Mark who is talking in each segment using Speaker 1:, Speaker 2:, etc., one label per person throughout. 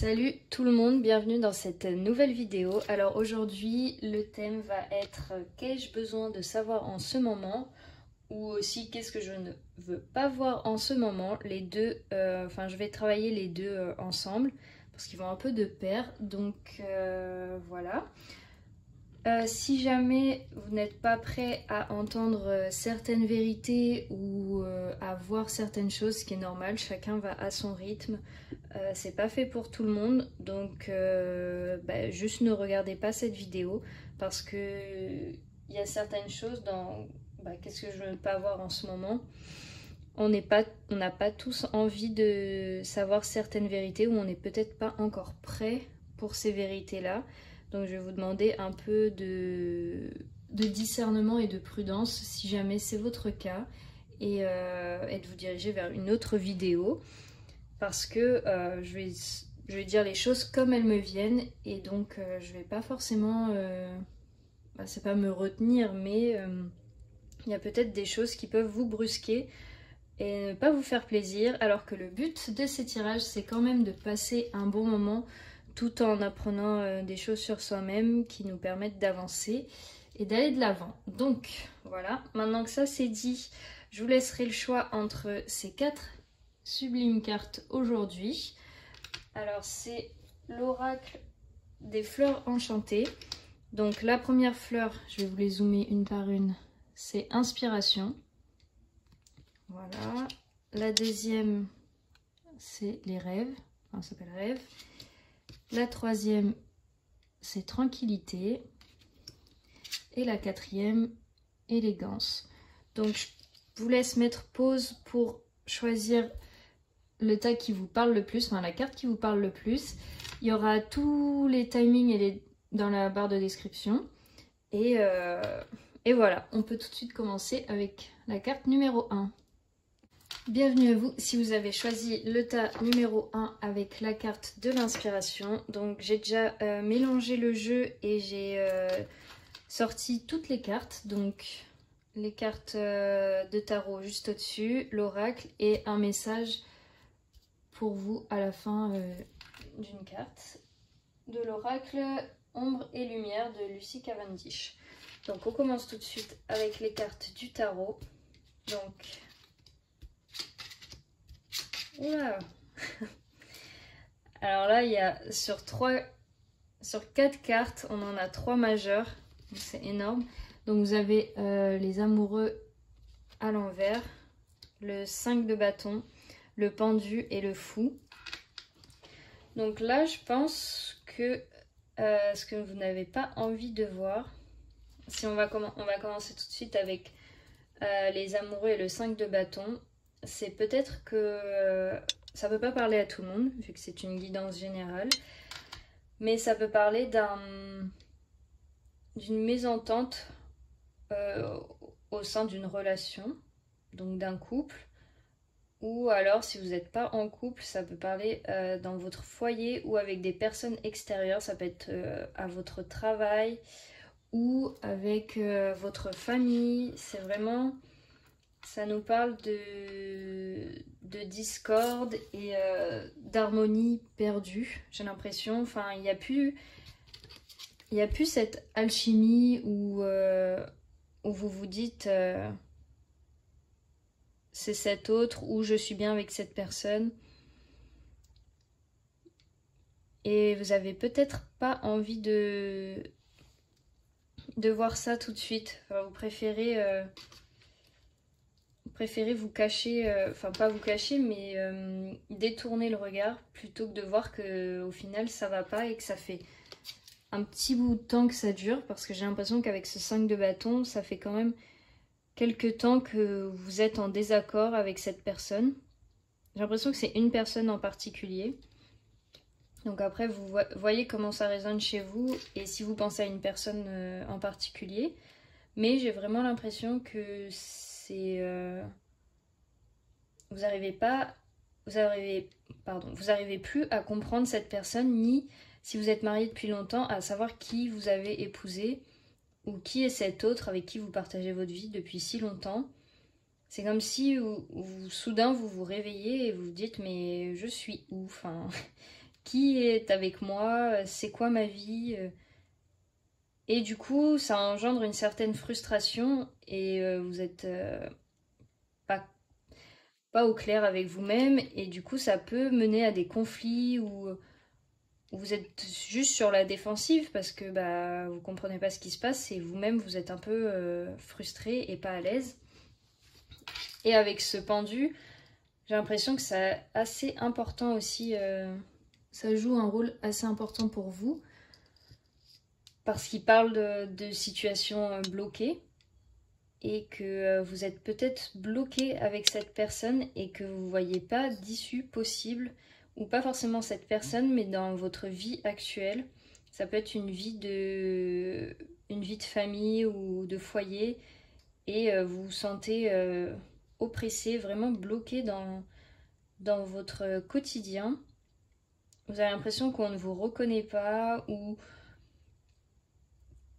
Speaker 1: Salut tout le monde, bienvenue dans cette nouvelle vidéo. Alors aujourd'hui le thème va être qu'ai-je besoin de savoir en ce moment, ou aussi qu'est-ce que je ne veux pas voir en ce moment. Les deux, je vais travailler les deux ensemble parce qu'ils vont un peu de pair, donc voilà. Si jamais vous n'êtes pas prêt à entendre certaines vérités ou à voir certaines choses, ce qui est normal, chacun va à son rythme, c'est pas fait pour tout le monde, donc juste ne regardez pas cette vidéo parce que il y a certaines choses dans qu'est-ce que je ne veux pas voir en ce moment. On n'a pas tous envie de savoir certaines vérités, ou on n'est peut-être pas encore prêt pour ces vérités-là. Donc je vais vous demander un peu de discernement et de prudence si jamais c'est votre cas, et de vous diriger vers une autre vidéo parce que je vais dire les choses comme elles me viennent, et donc je vais pas forcément, c'est pas me retenir, mais il y a peut-être des choses qui peuvent vous brusquer et ne pas vous faire plaisir, alors que le but de ces tirages c'est quand même de passer un bon moment tout en apprenant des choses sur soi-même qui nous permettent d'avancer et d'aller de l'avant. Donc voilà, maintenant que ça c'est dit, je vous laisserai le choix entre ces 4 sublimes cartes aujourd'hui. Alors c'est l'oracle des fleurs enchantées. Donc la première fleur, je vais vous les zoomer une par une, c'est inspiration. Voilà. La deuxième, c'est les rêves, enfin ça s'appelle rêve. La troisième, c'est tranquillité. Et la quatrième, élégance. Donc je vous laisse mettre pause pour choisir le tag qui vous parle le plus, enfin la carte qui vous parle le plus. Il y aura tous les timings dans la barre de description. Et voilà, on peut tout de suite commencer avec la carte numéro 1. Bienvenue à vous si vous avez choisi le tas numéro 1 avec la carte de l'inspiration. Donc j'ai déjà mélangé le jeu et j'ai sorti toutes les cartes. Donc les cartes de tarot juste au-dessus, l'oracle et un message pour vous à la fin d'une carte. De l'oracle Ombre et Lumière de Lucy Cavendish. Donc on commence tout de suite avec les cartes du tarot. Donc... Oula. Alors là, il y a sur 4 cartes, on en a 3 majeures, c'est énorme. Donc vous avez les amoureux à l'envers, le 5 de bâton, le pendu et le fou. Donc là, je pense que ce que vous n'avez pas envie de voir, si on va commencer tout de suite avec les amoureux et le 5 de bâton. C'est peut-être que ça peut pas parler à tout le monde, vu que c'est une guidance générale, mais ça peut parler d'une mésentente au sein d'une relation, donc d'un couple, ou alors si vous n'êtes pas en couple, ça peut parler dans votre foyer ou avec des personnes extérieures, ça peut être à votre travail ou avec votre famille. C'est vraiment... Ça nous parle de discorde et d'harmonie perdue, j'ai l'impression. Enfin, il n'y a plus cette alchimie où vous vous dites c'est cet autre, ou je suis bien avec cette personne. Et vous avez peut-être pas envie de voir ça tout de suite. Enfin, vous préférez vous cacher, enfin pas vous cacher, mais détourner le regard plutôt que de voir qu'au final ça va pas et que ça fait un petit bout de temps que ça dure, parce que j'ai l'impression qu'avec ce 5 de bâton, ça fait quand même quelques temps que vous êtes en désaccord avec cette personne. J'ai l'impression que c'est une personne en particulier. Donc après, vous voyez comment ça résonne chez vous et si vous pensez à une personne en particulier. Mais j'ai vraiment l'impression que c'est... vous arrivez plus à comprendre cette personne, ni si vous êtes marié depuis longtemps, à savoir qui vous avez épousé ou qui est cet autre avec qui vous partagez votre vie depuis si longtemps. C'est comme si soudain vous vous réveillez et vous vous dites mais je suis où, enfin, qui est avec moi, c'est quoi ma vie. Et du coup, ça engendre une certaine frustration et vous êtes pas, pas au clair avec vous-même. Et du coup, ça peut mener à des conflits où vous êtes juste sur la défensive parce que bah, vous comprenez pas ce qui se passe et vous-même, vous êtes un peu frustré et pas à l'aise. Et avec ce pendu, j'ai l'impression que c'est assez important aussi. Ça joue un rôle assez important pour vous. Parce qu'il parle de situations bloquées et que vous êtes peut-être bloqué avec cette personne et que vous ne voyez pas d'issue possible, ou pas forcément cette personne, mais dans votre vie actuelle. Ça peut être une vie de famille ou de foyer et vous vous sentez oppressé, vraiment bloqué dans votre quotidien. Vous avez l'impression qu'on ne vous reconnaît pas ou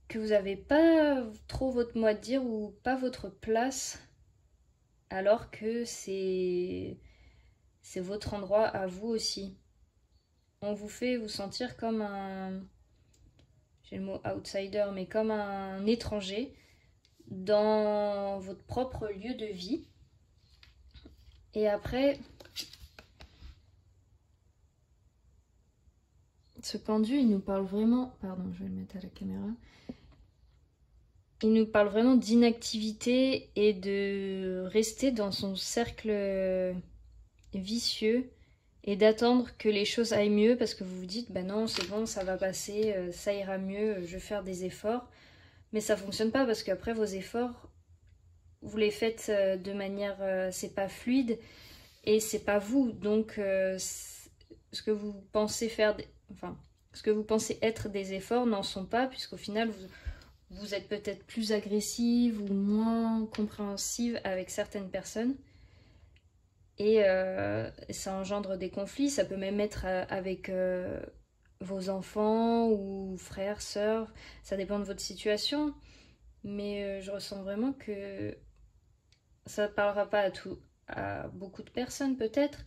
Speaker 1: que vous n'avez pas trop votre mot à dire ou pas votre place, alors que c'est votre endroit à vous aussi. On vous fait vous sentir comme un, j'ai le mot outsider, mais comme un étranger dans votre propre lieu de vie. Et après, ce pendu, il nous parle vraiment, pardon, je vais le mettre à la caméra. Il nous parle vraiment d'inactivité et de rester dans son cercle vicieux et d'attendre que les choses aillent mieux parce que vous vous dites bah non c'est bon, ça va passer, ça ira mieux, je vais faire des efforts. Mais ça fonctionne pas parce qu'après vos efforts, vous les faites de manière, c'est pas fluide et c'est pas vous. Donc ce que vous pensez faire, ce que vous pensez être des efforts n'en sont pas puisqu'au final vous êtes peut-être plus agressive ou moins compréhensive avec certaines personnes. Et ça engendre des conflits, ça peut même être avec vos enfants ou frères, sœurs, ça dépend de votre situation. Mais je ressens vraiment que ça ne parlera pas à beaucoup de personnes peut-être,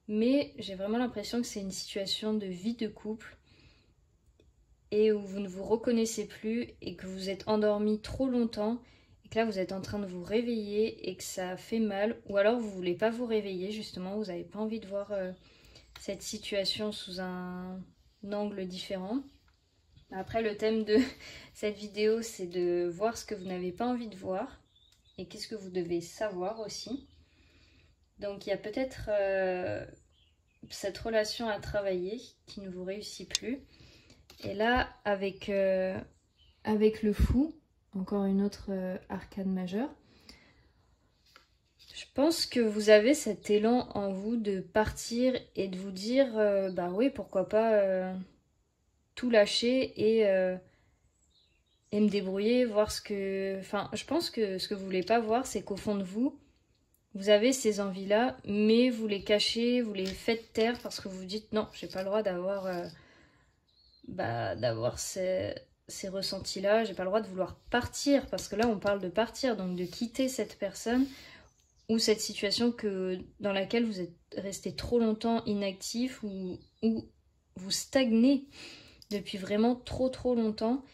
Speaker 1: mais j'ai vraiment l'impression que c'est une situation de vie de couple et où vous ne vous reconnaissez plus et que vous êtes endormi trop longtemps et que là vous êtes en train de vous réveiller et que ça fait mal, ou alors vous voulez pas vous réveiller justement, vous n'avez pas envie de voir cette situation sous un angle différent. Après le thème de cette vidéo c'est de voir ce que vous n'avez pas envie de voir et qu'est-ce que vous devez savoir aussi. Donc il y a peut-être cette relation à travailler qui ne vous réussit plus. Et là, avec le fou, encore une autre arcane majeure, je pense que vous avez cet élan en vous de partir et de vous dire bah oui, pourquoi pas tout lâcher et me débrouiller, voir ce que... Enfin, je pense que ce que vous voulez pas voir, c'est qu'au fond de vous, vous avez ces envies-là, mais vous les cachez, vous les faites taire parce que vous vous dites non, j'ai pas le droit d'avoir ces ressentis-là, j'ai pas le droit de vouloir partir, parce que là on parle de partir, donc de quitter cette personne ou cette situation dans laquelle vous êtes resté trop longtemps inactif ou vous stagnez depuis vraiment trop longtemps.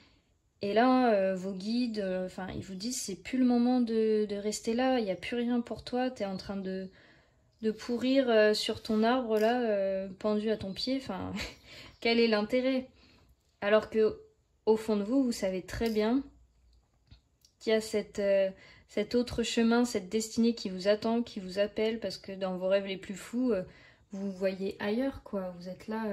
Speaker 1: Et là, vos guides, ils vous disent c'est plus le moment de rester là, il n'y a plus rien pour toi, tu es en train de pourrir sur ton arbre là, pendu à ton pied, enfin, quel est l'intérêt? Alors que au fond de vous, vous savez très bien qu'il y a cet autre chemin, cette destinée qui vous attend, qui vous appelle, parce que dans vos rêves les plus fous, vous vous voyez ailleurs, quoi. Vous êtes là,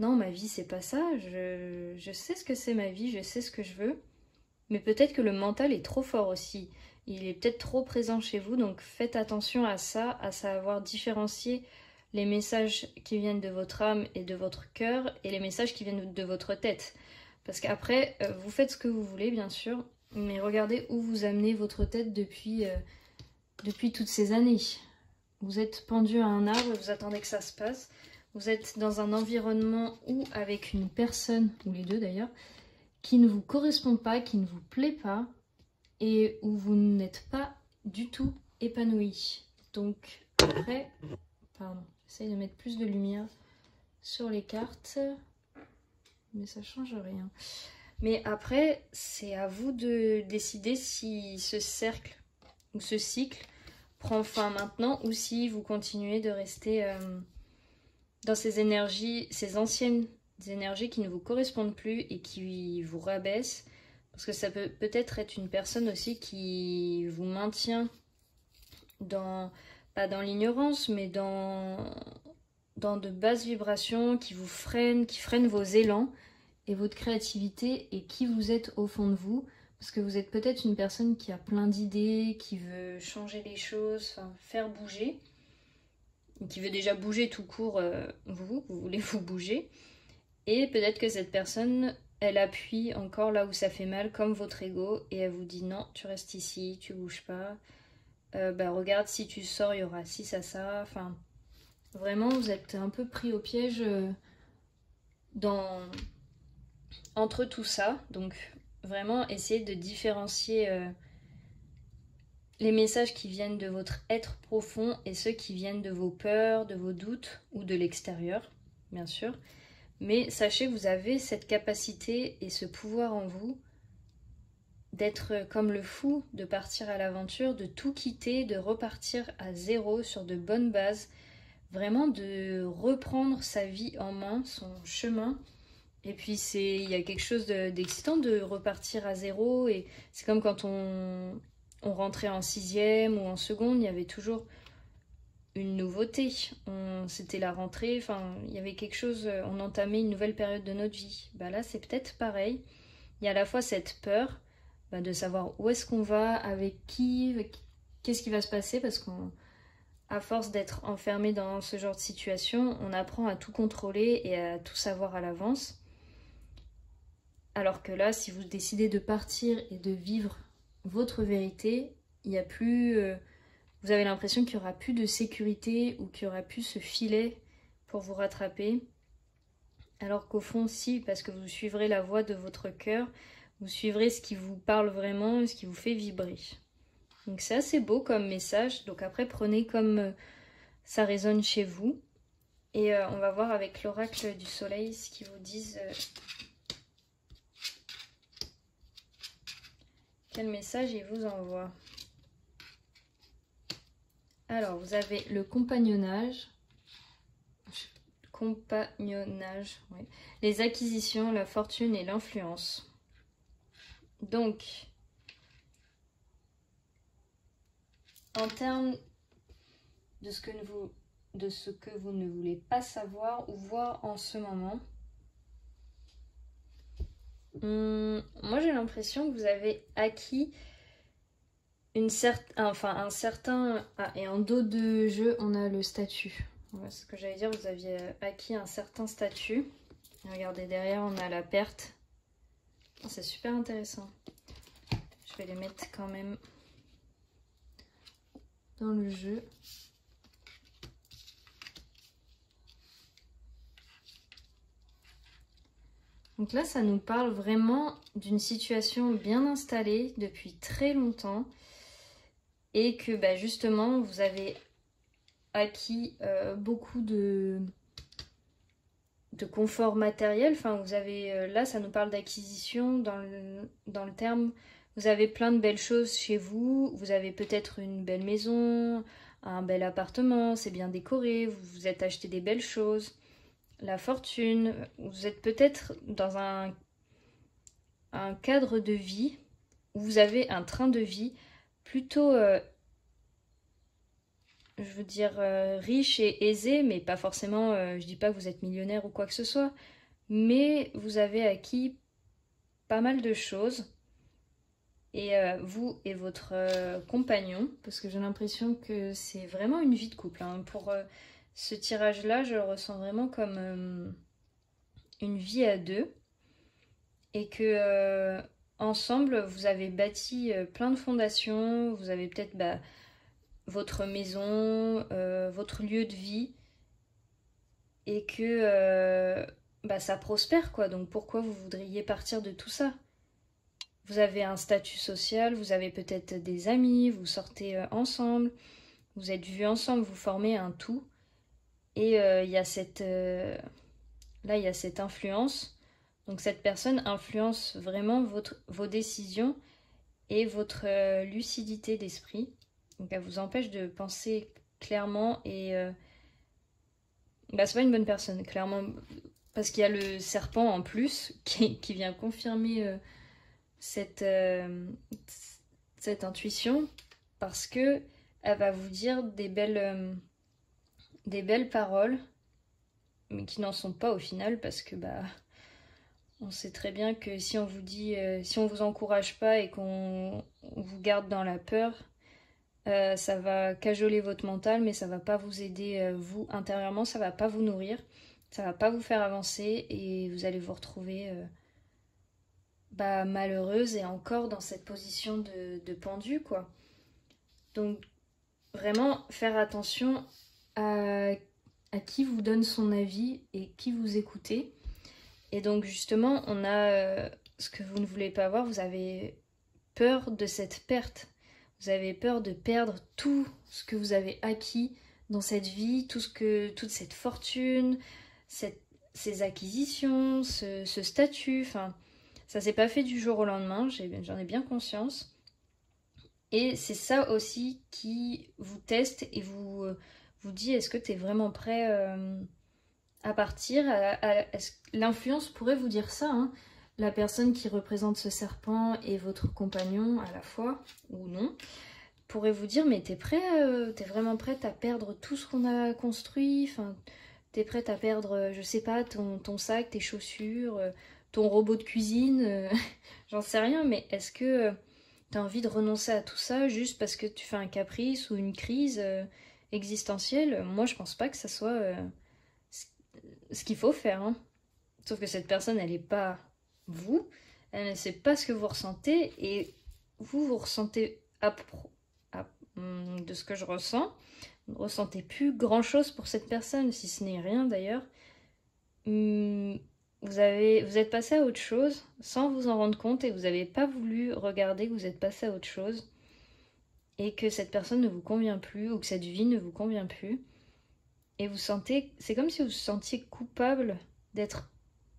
Speaker 1: non, ma vie, c'est pas ça, je sais ce que c'est ma vie, je sais ce que je veux, mais peut-être que le mental est trop fort aussi. Il est peut-être trop présent chez vous, donc faites attention à ça, à savoir différencier les messages qui viennent de votre âme et de votre cœur et les messages qui viennent de votre tête. Parce qu'après, vous faites ce que vous voulez, bien sûr, mais regardez où vous amenez votre tête depuis toutes ces années. Vous êtes pendu à un arbre, vous attendez que ça se passe. Vous êtes dans un environnement ou avec une personne, ou les deux d'ailleurs, qui ne vous correspond pas, qui ne vous plaît pas, et où vous n'êtes pas du tout épanoui. Donc après, pardon, j'essaye de mettre plus de lumière sur les cartes, mais ça change rien. Mais après, c'est à vous de décider si ce cercle ou ce cycle prend fin maintenant ou si vous continuez de rester dans ces énergies, ces anciennes énergies qui ne vous correspondent plus et qui vous rabaissent. Parce que ça peut peut-être être une personne aussi qui vous maintient dans, pas dans l'ignorance, mais dans de basses vibrations, qui vous freinent, qui freinent vos élans et votre créativité et qui vous êtes au fond de vous. Parce que vous êtes peut-être une personne qui a plein d'idées, qui veut changer les choses, enfin, faire bouger, qui veut déjà bouger tout court, vous voulez vous bouger. Et peut-être que cette personne, elle appuie encore là où ça fait mal, comme votre ego, et elle vous dit non, tu restes ici, tu bouges pas. Regarde, si tu sors, il y aura ci, ça. Enfin, vraiment, vous êtes un peu pris au piège entre tout ça. Donc, vraiment, essayez de différencier les messages qui viennent de votre être profond et ceux qui viennent de vos peurs, de vos doutes ou de l'extérieur, bien sûr. Mais sachez que vous avez cette capacité et ce pouvoir en vous d'être comme le fou, de partir à l'aventure, de tout quitter, de repartir à zéro sur de bonnes bases, vraiment de reprendre sa vie en main, son chemin. Et puis il y a quelque chose d'excitant de repartir à zéro, et c'est comme quand on rentrait en 6e ou en seconde, il y avait toujours une nouveauté. C'était la rentrée, enfin, il y avait quelque chose, on entamait une nouvelle période de notre vie. Là, c'est peut-être pareil. Il y a à la fois cette peur de savoir où est-ce qu'on va, avec qui, qu'est-ce qui va se passer, parce qu'à force d'être enfermé dans ce genre de situation, on apprend à tout contrôler et à tout savoir à l'avance. Alors que là, si vous décidez de partir et de vivre votre vérité, il n'y a plus... vous avez l'impression qu'il n'y aura plus de sécurité ou qu'il n'y aura plus ce filet pour vous rattraper. Alors qu'au fond, si, parce que vous suivrez la voix de votre cœur, vous suivrez ce qui vous parle vraiment et ce qui vous fait vibrer. Donc c'est assez beau comme message. Donc après, prenez comme ça résonne chez vous. Et on va voir avec l'oracle du soleil ce qu'ils vous disent. Quel message il vous envoie. Alors, vous avez le compagnonnage. Oui. Les acquisitions, la fortune et l'influence. Donc, en termes de ce que vous ne voulez pas savoir ou voir en ce moment, moi j'ai l'impression que vous avez acquis un certain... Ah, et en dos de jeu, on a le statut. Voilà ce que j'allais dire, vous aviez acquis un certain statut. Regardez, derrière, on a la perte. Oh, c'est super intéressant. Je vais les mettre quand même dans le jeu. Donc là, ça nous parle vraiment d'une situation bien installée depuis très longtemps et que justement, vous avez acquis beaucoup de confort matériel. Enfin, vous avez là, ça nous parle d'acquisition dans le terme. Vous avez plein de belles choses chez vous. Vous avez peut-être une belle maison, un bel appartement, c'est bien décoré. Vous vous êtes acheté des belles choses. La fortune, vous êtes peut-être dans un cadre de vie où vous avez un train de vie plutôt, je veux dire, riche et aisé, mais pas forcément, je dis pas que vous êtes millionnaire ou quoi que ce soit, mais vous avez acquis pas mal de choses, et vous et votre compagnon, parce que j'ai l'impression que c'est vraiment une vie de couple, hein. Pour ce tirage-là, je le ressens vraiment comme une vie à deux, et que ensemble, vous avez bâti plein de fondations, vous avez peut-être votre maison, votre lieu de vie, et que ça prospère, quoi. Donc pourquoi vous voudriez partir de tout ça? Vous avez un statut social, vous avez peut-être des amis, vous sortez ensemble, vous êtes vus ensemble, vous formez un tout. Et il y a cette là il y a cette influence. Donc cette personne influence vraiment vos décisions et votre lucidité d'esprit. Donc elle vous empêche de penser clairement et c'est pas une bonne personne, clairement, parce qu'il y a le serpent en plus qui vient confirmer cette intuition, parce que elle va vous dire des belles paroles, mais qui n'en sont pas au final, parce que on sait très bien que si on vous dit, si on vous encourage pas et qu'on vous garde dans la peur, ça va cajoler votre mental, mais ça va pas vous aider vous intérieurement, ça va pas vous nourrir, ça va pas vous faire avancer et vous allez vous retrouver malheureuse et encore dans cette position de pendu, quoi. Donc vraiment faire attention à qui vous donne son avis et qui vous écoutez. Et donc justement, on a ce que vous ne voulez pas voir, vous avez peur de cette perte. Vous avez peur de perdre tout ce que vous avez acquis dans cette vie, toute cette fortune, ces acquisitions, ce statut. Enfin, ça s'est pas fait du jour au lendemain, j'en ai bien conscience. Et c'est ça aussi qui vous teste et vous dit est-ce que tu es vraiment prêt à partir. L'influence pourrait vous dire ça, hein. La personne qui représente ce serpent et votre compagnon à la fois, ou non, pourrait vous dire mais t'es vraiment prête à perdre tout ce qu'on a construit, enfin, t'es prête à perdre, je sais pas, ton sac, tes chaussures, ton robot de cuisine, j'en sais rien, mais est-ce que t'as envie de renoncer à tout ça juste parce que tu fais un caprice ou une crise existentielle? Moi je pense pas que ça soit ce qu'il faut faire, hein. Sauf que cette personne elle est pas vous, elle ne sait pas ce que vous ressentez, et vous ressentez de ce que je ressens, vous ne ressentez plus grand chose pour cette personne, si ce n'est rien d'ailleurs. Vous êtes passé à autre chose sans vous en rendre compte, et vous n'avez pas voulu regarder que vous êtes passé à autre chose et que cette personne ne vous convient plus ou que cette vie ne vous convient plus, et vous sentez, c'est comme si vous vous sentiez coupable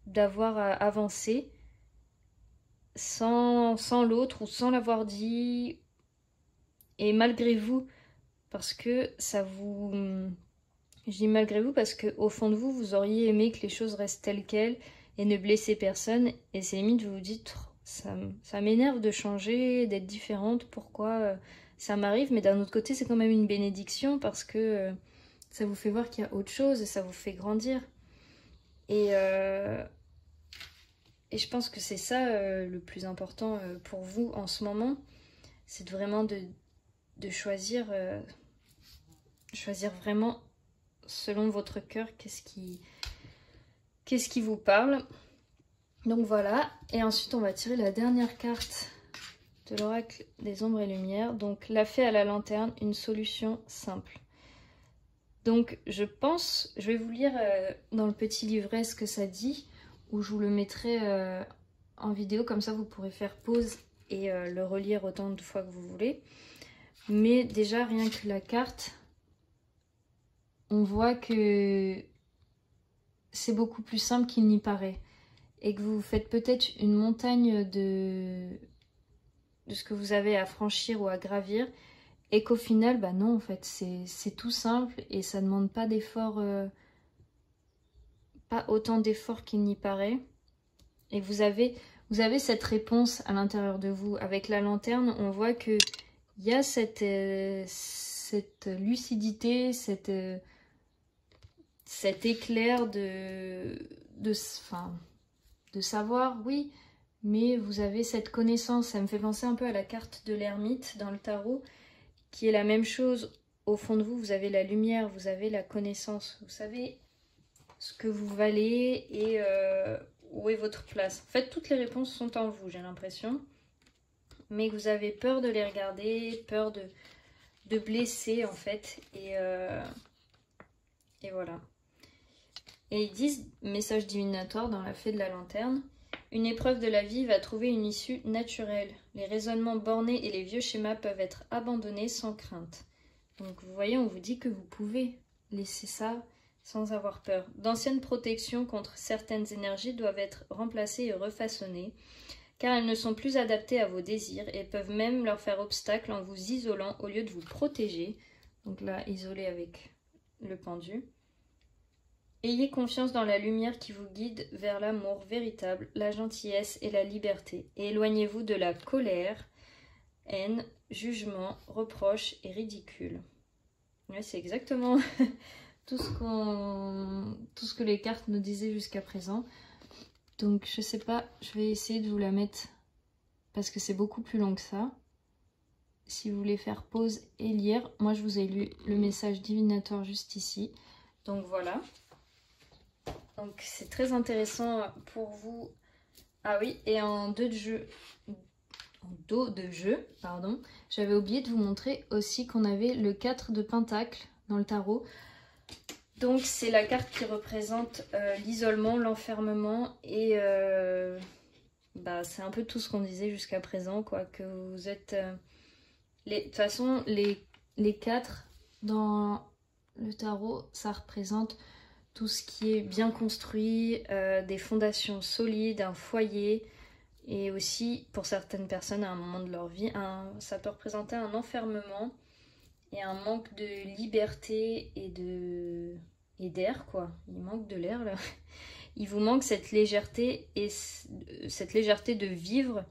Speaker 1: d'avoir avancé sans l'autre ou sans l'avoir dit, et malgré vous, parce que ça vous... Je dis malgré vous parce qu'au fond de vous, vous auriez aimé que les choses restent telles quelles et ne blesser personne, et c'est limite vous vous dites ça m'énerve de changer, d'être différente, pourquoi ça m'arrive, mais d'un autre côté c'est quand même une bénédiction parce que ça vous fait voir qu'il y a autre chose et ça vous fait grandir. Et je pense que c'est ça le plus important pour vous en ce moment, c'est vraiment de choisir vraiment selon votre cœur qu'est-ce qui vous parle. Donc voilà, et ensuite on va tirer la dernière carte de l'oracle des ombres et lumières. Donc la fée à la lanterne, une solution simple. Donc je vais vous lire dans le petit livret ce que ça dit, ou je vous le mettrai en vidéo, comme ça vous pourrez faire pause et le relire autant de fois que vous voulez. Mais déjà rien que la carte, on voit que c'est beaucoup plus simple qu'il n'y paraît, et que vous faites peut-être une montagne de ce que vous avez à franchir ou à gravir, et qu'au final, non, en fait, c'est tout simple et ça ne demande pas d'efforts, pas autant d'efforts qu'il n'y paraît. Et vous avez cette réponse à l'intérieur de vous. Avec la lanterne, on voit qu'il y a cette lucidité, cet éclair de savoir, oui, mais vous avez cette connaissance. Ça me fait penser un peu à la carte de l'ermite dans le tarot, qui est la même chose. Au fond de vous, vous avez la lumière, vous avez la connaissance, vous savez ce que vous valez et où est votre place. En fait, toutes les réponses sont en vous, j'ai l'impression, mais vous avez peur de les regarder, peur de blesser en fait, et voilà. Et ils disent, message divinatoire dans la fée de la lanterne, une épreuve de la vie va trouver une issue naturelle. Les raisonnements bornés et les vieux schémas peuvent être abandonnés sans crainte. Donc vous voyez, on vous dit que vous pouvez laisser ça, sans avoir peur. D'anciennes protections contre certaines énergies doivent être remplacées et refaçonnées, car elles ne sont plus adaptées à vos désirs et peuvent même leur faire obstacle en vous isolant au lieu de vous protéger. Donc là, isolé avec le pendu. Ayez confiance dans la lumière qui vous guide vers l'amour véritable, la gentillesse et la liberté. Et éloignez-vous de la colère, haine, jugement, reproche et ridicule. Ouais, c'est exactement tout ce que les cartes nous disaient jusqu'à présent. Donc je sais pas, je vais essayer de vous la mettre parce que c'est beaucoup plus long que ça. Si vous voulez faire pause et lire, moi je vous ai lu le message divinatoire juste ici. Donc voilà. Donc c'est très intéressant pour vous. Ah oui, et en dos de jeu, pardon, j'avais oublié de vous montrer aussi qu'on avait le 4 de Pentacle dans le tarot. Donc c'est la carte qui représente l'isolement, l'enfermement et c'est un peu tout ce qu'on disait jusqu'à présent, quoi, que vous êtes... De toute façon, les 4 dans le tarot, ça représente tout ce qui est bien construit, des fondations solides, un foyer, et aussi pour certaines personnes à un moment de leur vie, ça peut représenter un enfermement et un manque de liberté et d'air, quoi. Il manque de l'air là. Il vous manque cette légèreté de vivre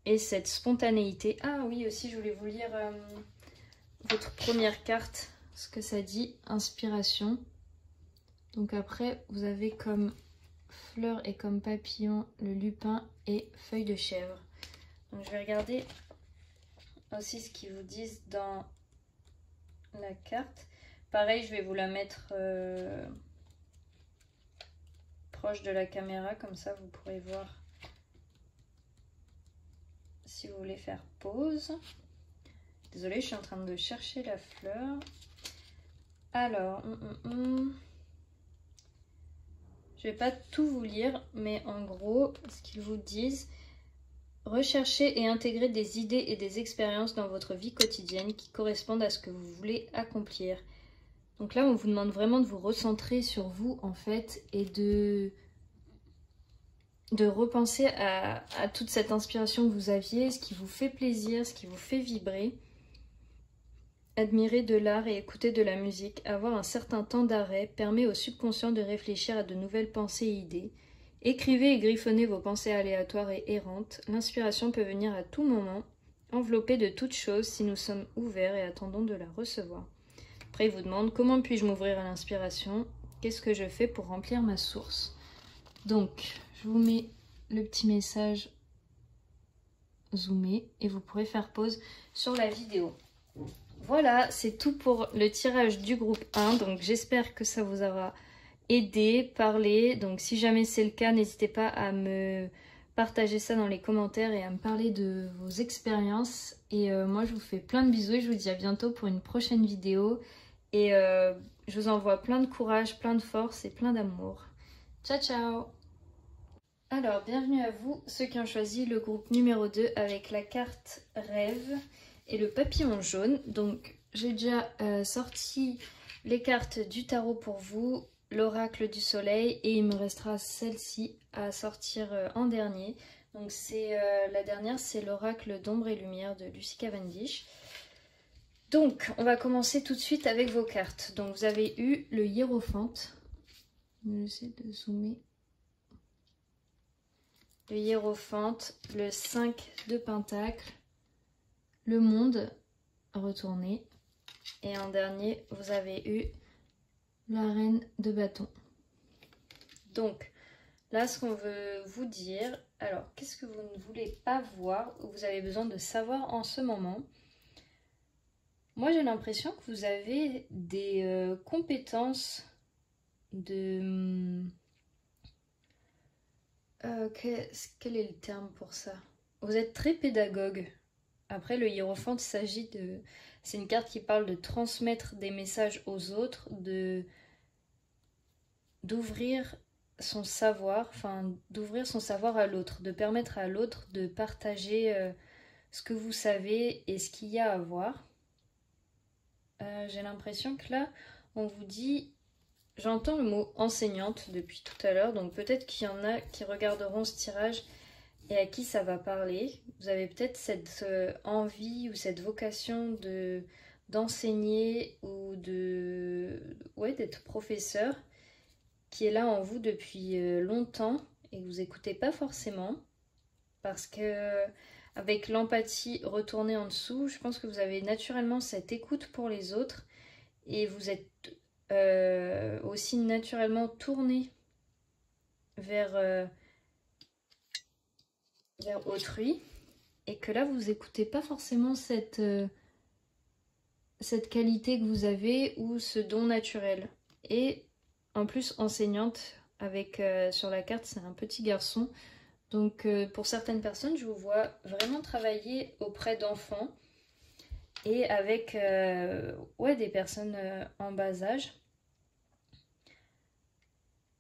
Speaker 1: et cette spontanéité. Ah oui, aussi je voulais vous lire votre première carte, ce que ça dit, inspiration. Donc après, vous avez comme fleur et comme papillon le lupin et feuille de chèvre. Donc je vais regarder aussi ce qu'ils vous disent dans la carte. Pareil, je vais vous la mettre proche de la caméra, comme ça vous pourrez voir si vous voulez faire pause. Désolée, je suis en train de chercher la fleur. Alors, je vais pas tout vous lire, mais en gros, ce qu'ils vous disent, recherchez et intégrez des idées et des expériences dans votre vie quotidienne qui correspondent à ce que vous voulez accomplir. Donc là, on vous demande vraiment de vous recentrer sur vous, en fait, et de repenser à toute cette inspiration que vous aviez, ce qui vous fait plaisir, ce qui vous fait vibrer. Admirer de l'art et écouter de la musique, avoir un certain temps d'arrêt permet au subconscient de réfléchir à de nouvelles pensées et idées. Écrivez et griffonnez vos pensées aléatoires et errantes. L'inspiration peut venir à tout moment, enveloppée de toutes choses si nous sommes ouverts et attendons de la recevoir. Après, il vous demande comment puis-je m'ouvrir à l'inspiration? Qu'est-ce que je fais pour remplir ma source? Donc, je vous mets le petit message zoomé et vous pourrez faire pause sur la vidéo. Voilà, c'est tout pour le tirage du groupe 1. Donc j'espère que ça vous aura aidé, parlé. Donc si jamais c'est le cas, n'hésitez pas à me partager ça dans les commentaires et à me parler de vos expériences. Et moi je vous fais plein de bisous et je vous dis à bientôt pour une prochaine vidéo. Et je vous envoie plein de courage, plein de force et plein d'amour. Ciao ciao! Alors bienvenue à vous, ceux qui ont choisi le groupe numéro 2 avec la carte rêve et le papillon jaune. Donc j'ai déjà sorti les cartes du tarot pour vous, l'oracle du soleil, et il me restera celle-ci à sortir en dernier. Donc c'est la dernière, c'est l'oracle d'ombre et lumière de Lucy Cavendish. Donc on va commencer tout de suite avec vos cartes. Donc vous avez eu le hiérophante. J'essaie de zoomer. Le hiérophante, le 5 de pentacle, le monde retourné, et en dernier vous avez eu la reine de bâton. Donc là, ce qu'on veut vous dire, alors qu'est-ce que vous ne voulez pas voir ou vous avez besoin de savoir en ce moment? Moi j'ai l'impression que vous avez des compétences de... quel est le terme pour ça? Vous êtes très pédagogue. Après, le hiérophante, il s'agit de... C'est une carte qui parle de transmettre des messages aux autres, d'ouvrir son savoir, enfin d'ouvrir son savoir à l'autre, de permettre à l'autre de partager ce que vous savez et ce qu'il y a à voir. J'ai l'impression que là, on vous dit, j'entends le mot enseignante depuis tout à l'heure, donc peut-être qu'il y en a qui regarderont ce tirage et à qui ça va parler. Vous avez peut-être cette envie ou cette vocation d'enseigner ou d'être professeur qui est là en vous depuis longtemps et que vous n'écoutez pas forcément parce que avec l'empathie retournée en dessous, je pense que vous avez naturellement cette écoute pour les autres et vous êtes aussi naturellement tourné vers autrui et que là vous écoutez pas forcément cette qualité que vous avez ou ce don naturel. Et en plus enseignante avec sur la carte c'est un petit garçon, donc pour certaines personnes je vous vois vraiment travailler auprès d'enfants et avec des personnes en bas âge.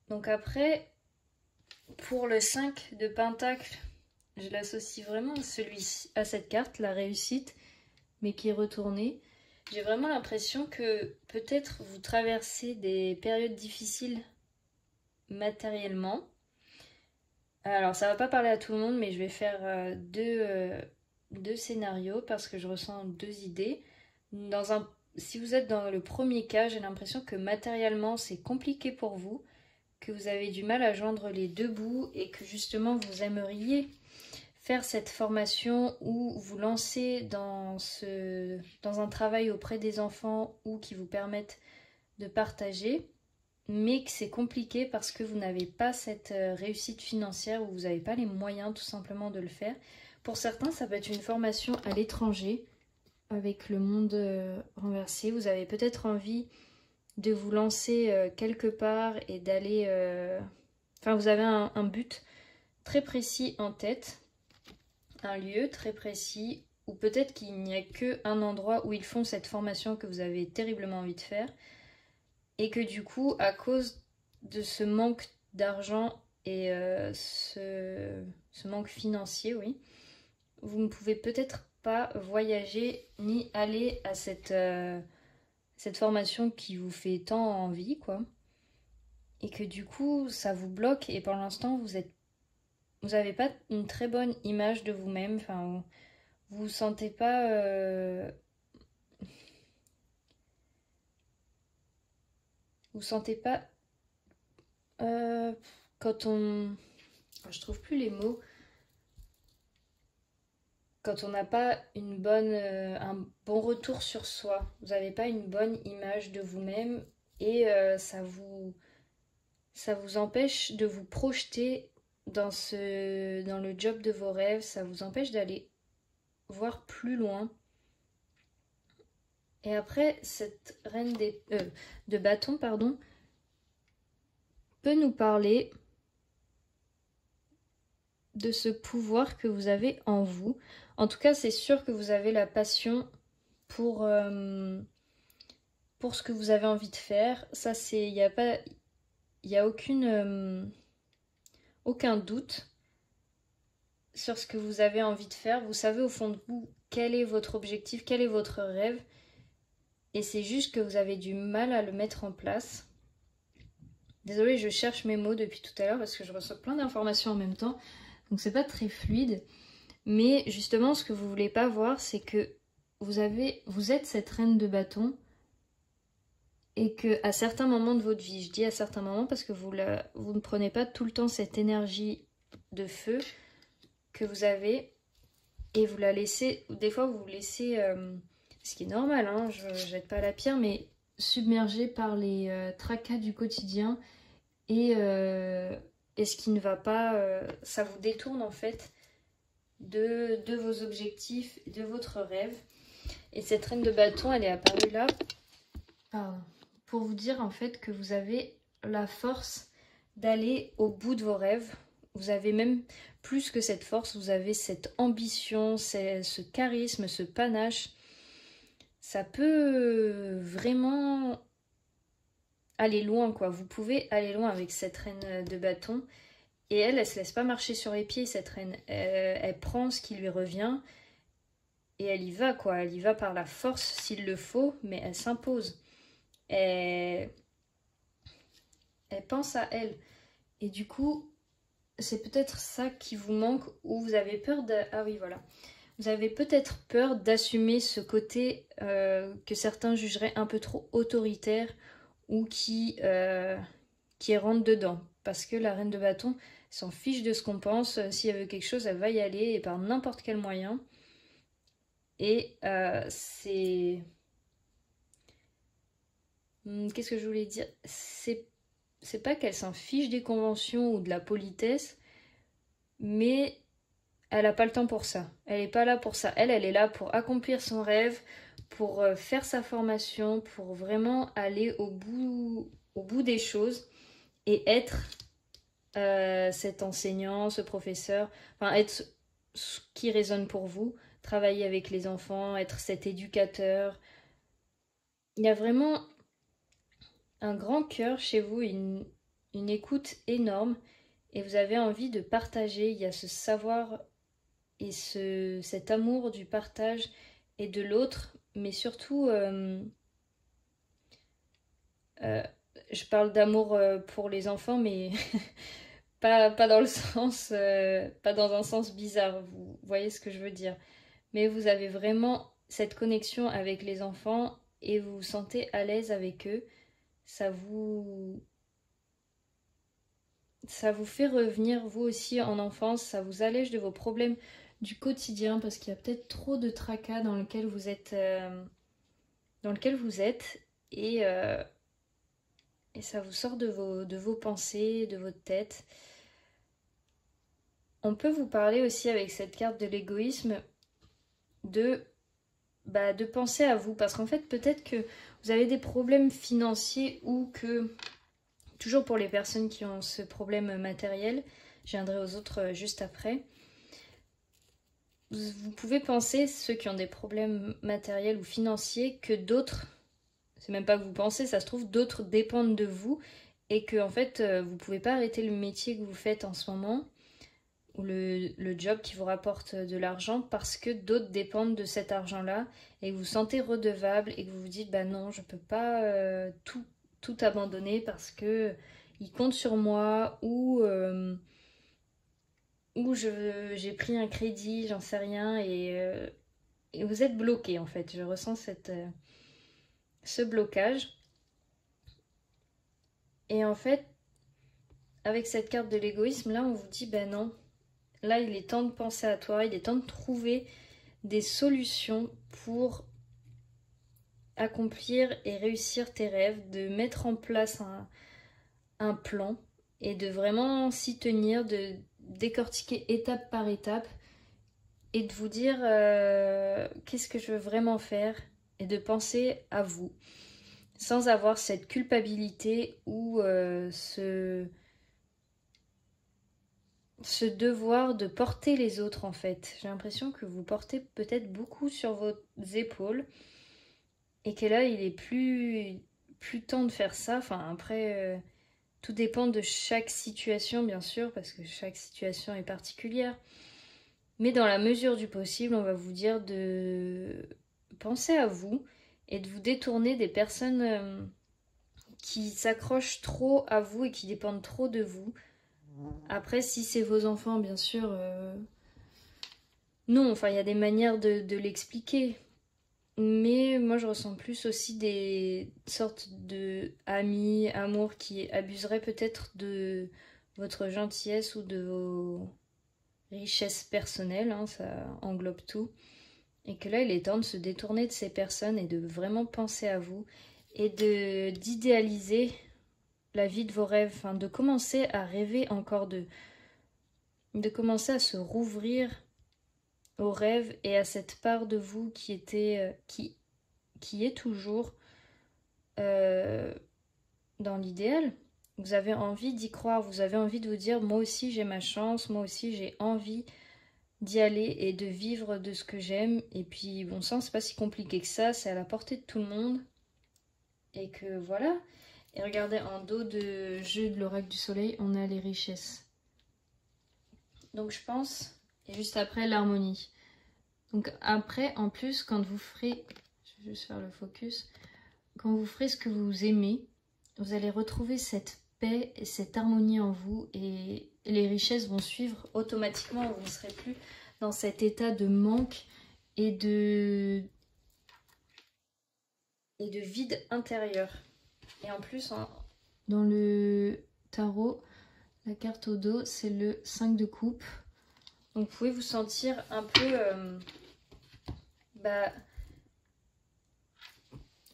Speaker 1: Donc après, pour le 5 de Pentacle, je l'associe vraiment à cette carte, la réussite, mais qui est retournée. J'ai vraiment l'impression que peut-être vous traversez des périodes difficiles matériellement. Alors ça va pas parler à tout le monde, mais je vais faire deux scénarios parce que je ressens deux idées. Si vous êtes dans le premier cas, j'ai l'impression que matériellement c'est compliqué pour vous, que vous avez du mal à joindre les deux bouts et que justement vous aimeriez faire cette formation ou vous lancer dans un travail auprès des enfants ou qui vous permettent de partager, mais que c'est compliqué parce que vous n'avez pas cette réussite financière ou vous n'avez pas les moyens tout simplement de le faire. Pour certains, ça peut être une formation à l'étranger avec le monde renversé. Vous avez peut-être envie de vous lancer quelque part et d'aller... vous avez un but très précis en tête, un lieu très précis, ou peut-être qu'il n'y a qu'un endroit où ils font cette formation que vous avez terriblement envie de faire, et que du coup, à cause de ce manque d'argent et ce manque financier, oui, vous ne pouvez peut-être pas voyager ni aller à cette formation qui vous fait tant envie, quoi. Et que du coup, ça vous bloque et pour l'instant, vous n'avez pas une très bonne image de vous-même. Enfin, vous sentez pas... Vous sentez pas... quand on... Je trouve plus les mots. Quand on n'a pas un bon retour sur soi. Vous n'avez pas une bonne image de vous-même et ça vous empêche de vous projeter dans le job de vos rêves, ça vous empêche d'aller voir plus loin. Et après, cette reine de bâton, pardon, peut nous parler de ce pouvoir que vous avez en vous. En tout cas, c'est sûr que vous avez la passion pour ce que vous avez envie de faire. Ça, il n'y a aucun doute sur ce que vous avez envie de faire. Vous savez au fond de vous quel est votre objectif, quel est votre rêve. Et c'est juste que vous avez du mal à le mettre en place. Désolée, je cherche mes mots depuis tout à l'heure parce que je reçois plein d'informations en même temps. Donc c'est pas très fluide. Mais justement, ce que vous voulez pas voir, c'est que vous êtes cette reine de bâton. Et que à certains moments de votre vie, je dis à certains moments parce que vous ne prenez pas tout le temps cette énergie de feu que vous avez et vous la laissez, des fois vous vous laissez, ce qui est normal, hein, je jette pas la pierre, mais submergé par les tracas du quotidien et ce qui ne va pas, ça vous détourne en fait de vos objectifs, de votre rêve. Et cette reine de bâton, elle est apparue là. Pardon. Pour vous dire en fait que vous avez la force d'aller au bout de vos rêves. Vous avez même plus que cette force, vous avez cette ambition, ce charisme, ce panache. Ça peut vraiment aller loin, quoi. Vous pouvez aller loin avec cette reine de bâton. Et elle se laisse pas marcher sur les pieds, cette reine. Elle prend ce qui lui revient et elle y va, quoi. Elle y va par la force s'il le faut, mais elle s'impose. elle pense à elle. Et du coup, c'est peut-être ça qui vous manque, ou vous avez peur de... Ah oui, voilà. Vous avez peut-être peur d'assumer ce côté que certains jugeraient un peu trop autoritaire ou qui rentre dedans. Parce que la reine de bâton s'en fiche de ce qu'on pense. Si elle veut quelque chose, elle va y aller et par n'importe quel moyen. Et c'est... Qu'est-ce que je voulais dire? C'est pas qu'elle s'en fiche des conventions ou de la politesse, mais elle n'a pas le temps pour ça. Elle n'est pas là pour ça. Elle est là pour accomplir son rêve, pour faire sa formation, pour vraiment aller au bout des choses et être cet enseignant, ce professeur, enfin être ce qui résonne pour vous, travailler avec les enfants, être cet éducateur. Il y a vraiment un grand cœur chez vous, une écoute énorme et vous avez envie de partager. Il y a ce savoir et cet amour du partage et de l'autre, mais surtout, je parle d'amour pour les enfants, mais pas dans le sens, pas dans un sens bizarre, vous voyez ce que je veux dire. Mais vous avez vraiment cette connexion avec les enfants et vous vous sentez à l'aise avec eux. Ça vous, ça vous fait revenir vous aussi en enfance, ça vous allège de vos problèmes du quotidien parce qu'il y a peut-être trop de tracas dans lequel vous êtes, et ça vous sort de vos pensées, de votre tête. On peut vous parler aussi avec cette carte de l'égoïsme de penser à vous parce qu'en fait peut-être que vous avez des problèmes financiers ou que, toujours pour les personnes qui ont ce problème matériel, je viendrai aux autres juste après, vous pouvez penser, ceux qui ont des problèmes matériels ou financiers, que d'autres, c'est même pas que vous pensez, ça se trouve, d'autres dépendent de vous et que en fait vous pouvez pas arrêter le métier que vous faites en ce moment ou le job qui vous rapporte de l'argent parce que d'autres dépendent de cet argent-là et que vous vous sentez redevable et que vous vous dites bah non, je peux pas tout abandonner parce que ils comptent sur moi ou j'ai pris un crédit, j'en sais rien et vous êtes bloqué en fait. Je ressens ce blocage. Et en fait, avec cette carte de l'égoïsme, là, on vous dit, ben non, là, il est temps de penser à toi, il est temps de trouver des solutions pour accomplir et réussir tes rêves, de mettre en place un plan et de vraiment s'y tenir, de décortiquer étape par étape et de vous dire qu'est-ce que je veux vraiment faire et de penser à vous sans avoir cette culpabilité ou ce devoir de porter les autres en fait. J'ai l'impression que vous portez peut-être beaucoup sur vos épaules et que là il est plus temps de faire ça. Enfin après tout dépend de chaque situation bien sûr parce que chaque situation est particulière. Mais dans la mesure du possible, on va vous dire de penser à vous et de vous détourner des personnes qui s'accrochent trop à vous et qui dépendent trop de vous. Après, si c'est vos enfants, bien sûr, non, enfin, il y a des manières de l'expliquer. Mais moi, je ressens plus aussi des sortes de amis, amours qui abuseraient peut-être de votre gentillesse ou de vos richesses personnelles, hein, ça englobe tout. Et que là, il est temps de se détourner de ces personnes et de vraiment penser à vous et d'idéaliser la vie de vos rêves, enfin, de commencer à rêver encore de commencer à se rouvrir aux rêves et à cette part de vous qui était qui est toujours dans l'idéal. Vous avez envie d'y croire, vous avez envie de vous dire moi aussi j'ai ma chance, moi aussi j'ai envie d'y aller et de vivre de ce que j'aime. Et puis bon sang, c'est pas si compliqué que ça, c'est à la portée de tout le monde. Et que voilà. Et regardez, en dos de jeu de l'oracle du soleil, on a les richesses. Donc je pense, et juste après l'harmonie. Donc après, en plus, quand vous ferez, je vais juste faire le focus, quand vous ferez ce que vous aimez, vous allez retrouver cette paix et cette harmonie en vous et les richesses vont suivre automatiquement. Vous ne serez plus dans cet état de manque et de vide intérieur. Et en plus, dans le tarot, la carte au dos, c'est le 5 de coupe. Donc vous pouvez vous sentir un peu...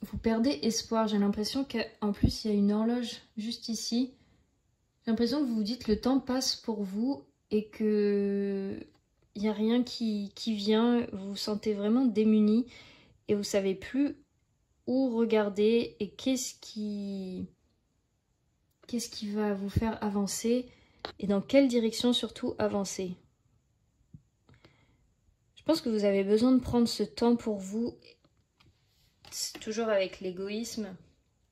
Speaker 1: vous perdez espoir. J'ai l'impression qu'en plus, il y a une horloge juste ici. J'ai l'impression que vous vous dites le temps passe pour vous et que il n'y a rien qui vient. Vous vous sentez vraiment démuni et vous savez plus où regarder et qu'est-ce qui va vous faire avancer et dans quelle direction surtout avancer. Je pense que vous avez besoin de prendre ce temps pour vous, toujours avec l'égoïsme,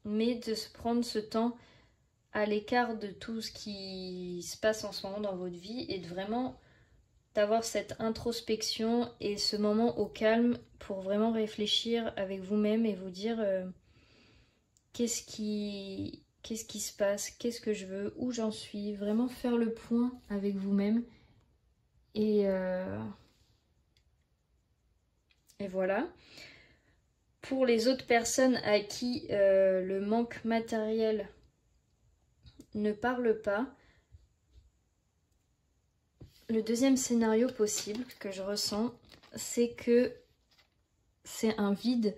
Speaker 1: mais de se prendre ce temps à l'écart de tout ce qui se passe en ce moment dans votre vie et de vraiment d'avoir cette introspection et ce moment au calme pour vraiment réfléchir avec vous-même et vous dire qu'est-ce qui se passe, qu'est-ce que je veux, où j'en suis, vraiment faire le point avec vous-même et voilà. Pour les autres personnes à qui le manque matériel ne parle pas, le deuxième scénario possible que je ressens, c'est que c'est un vide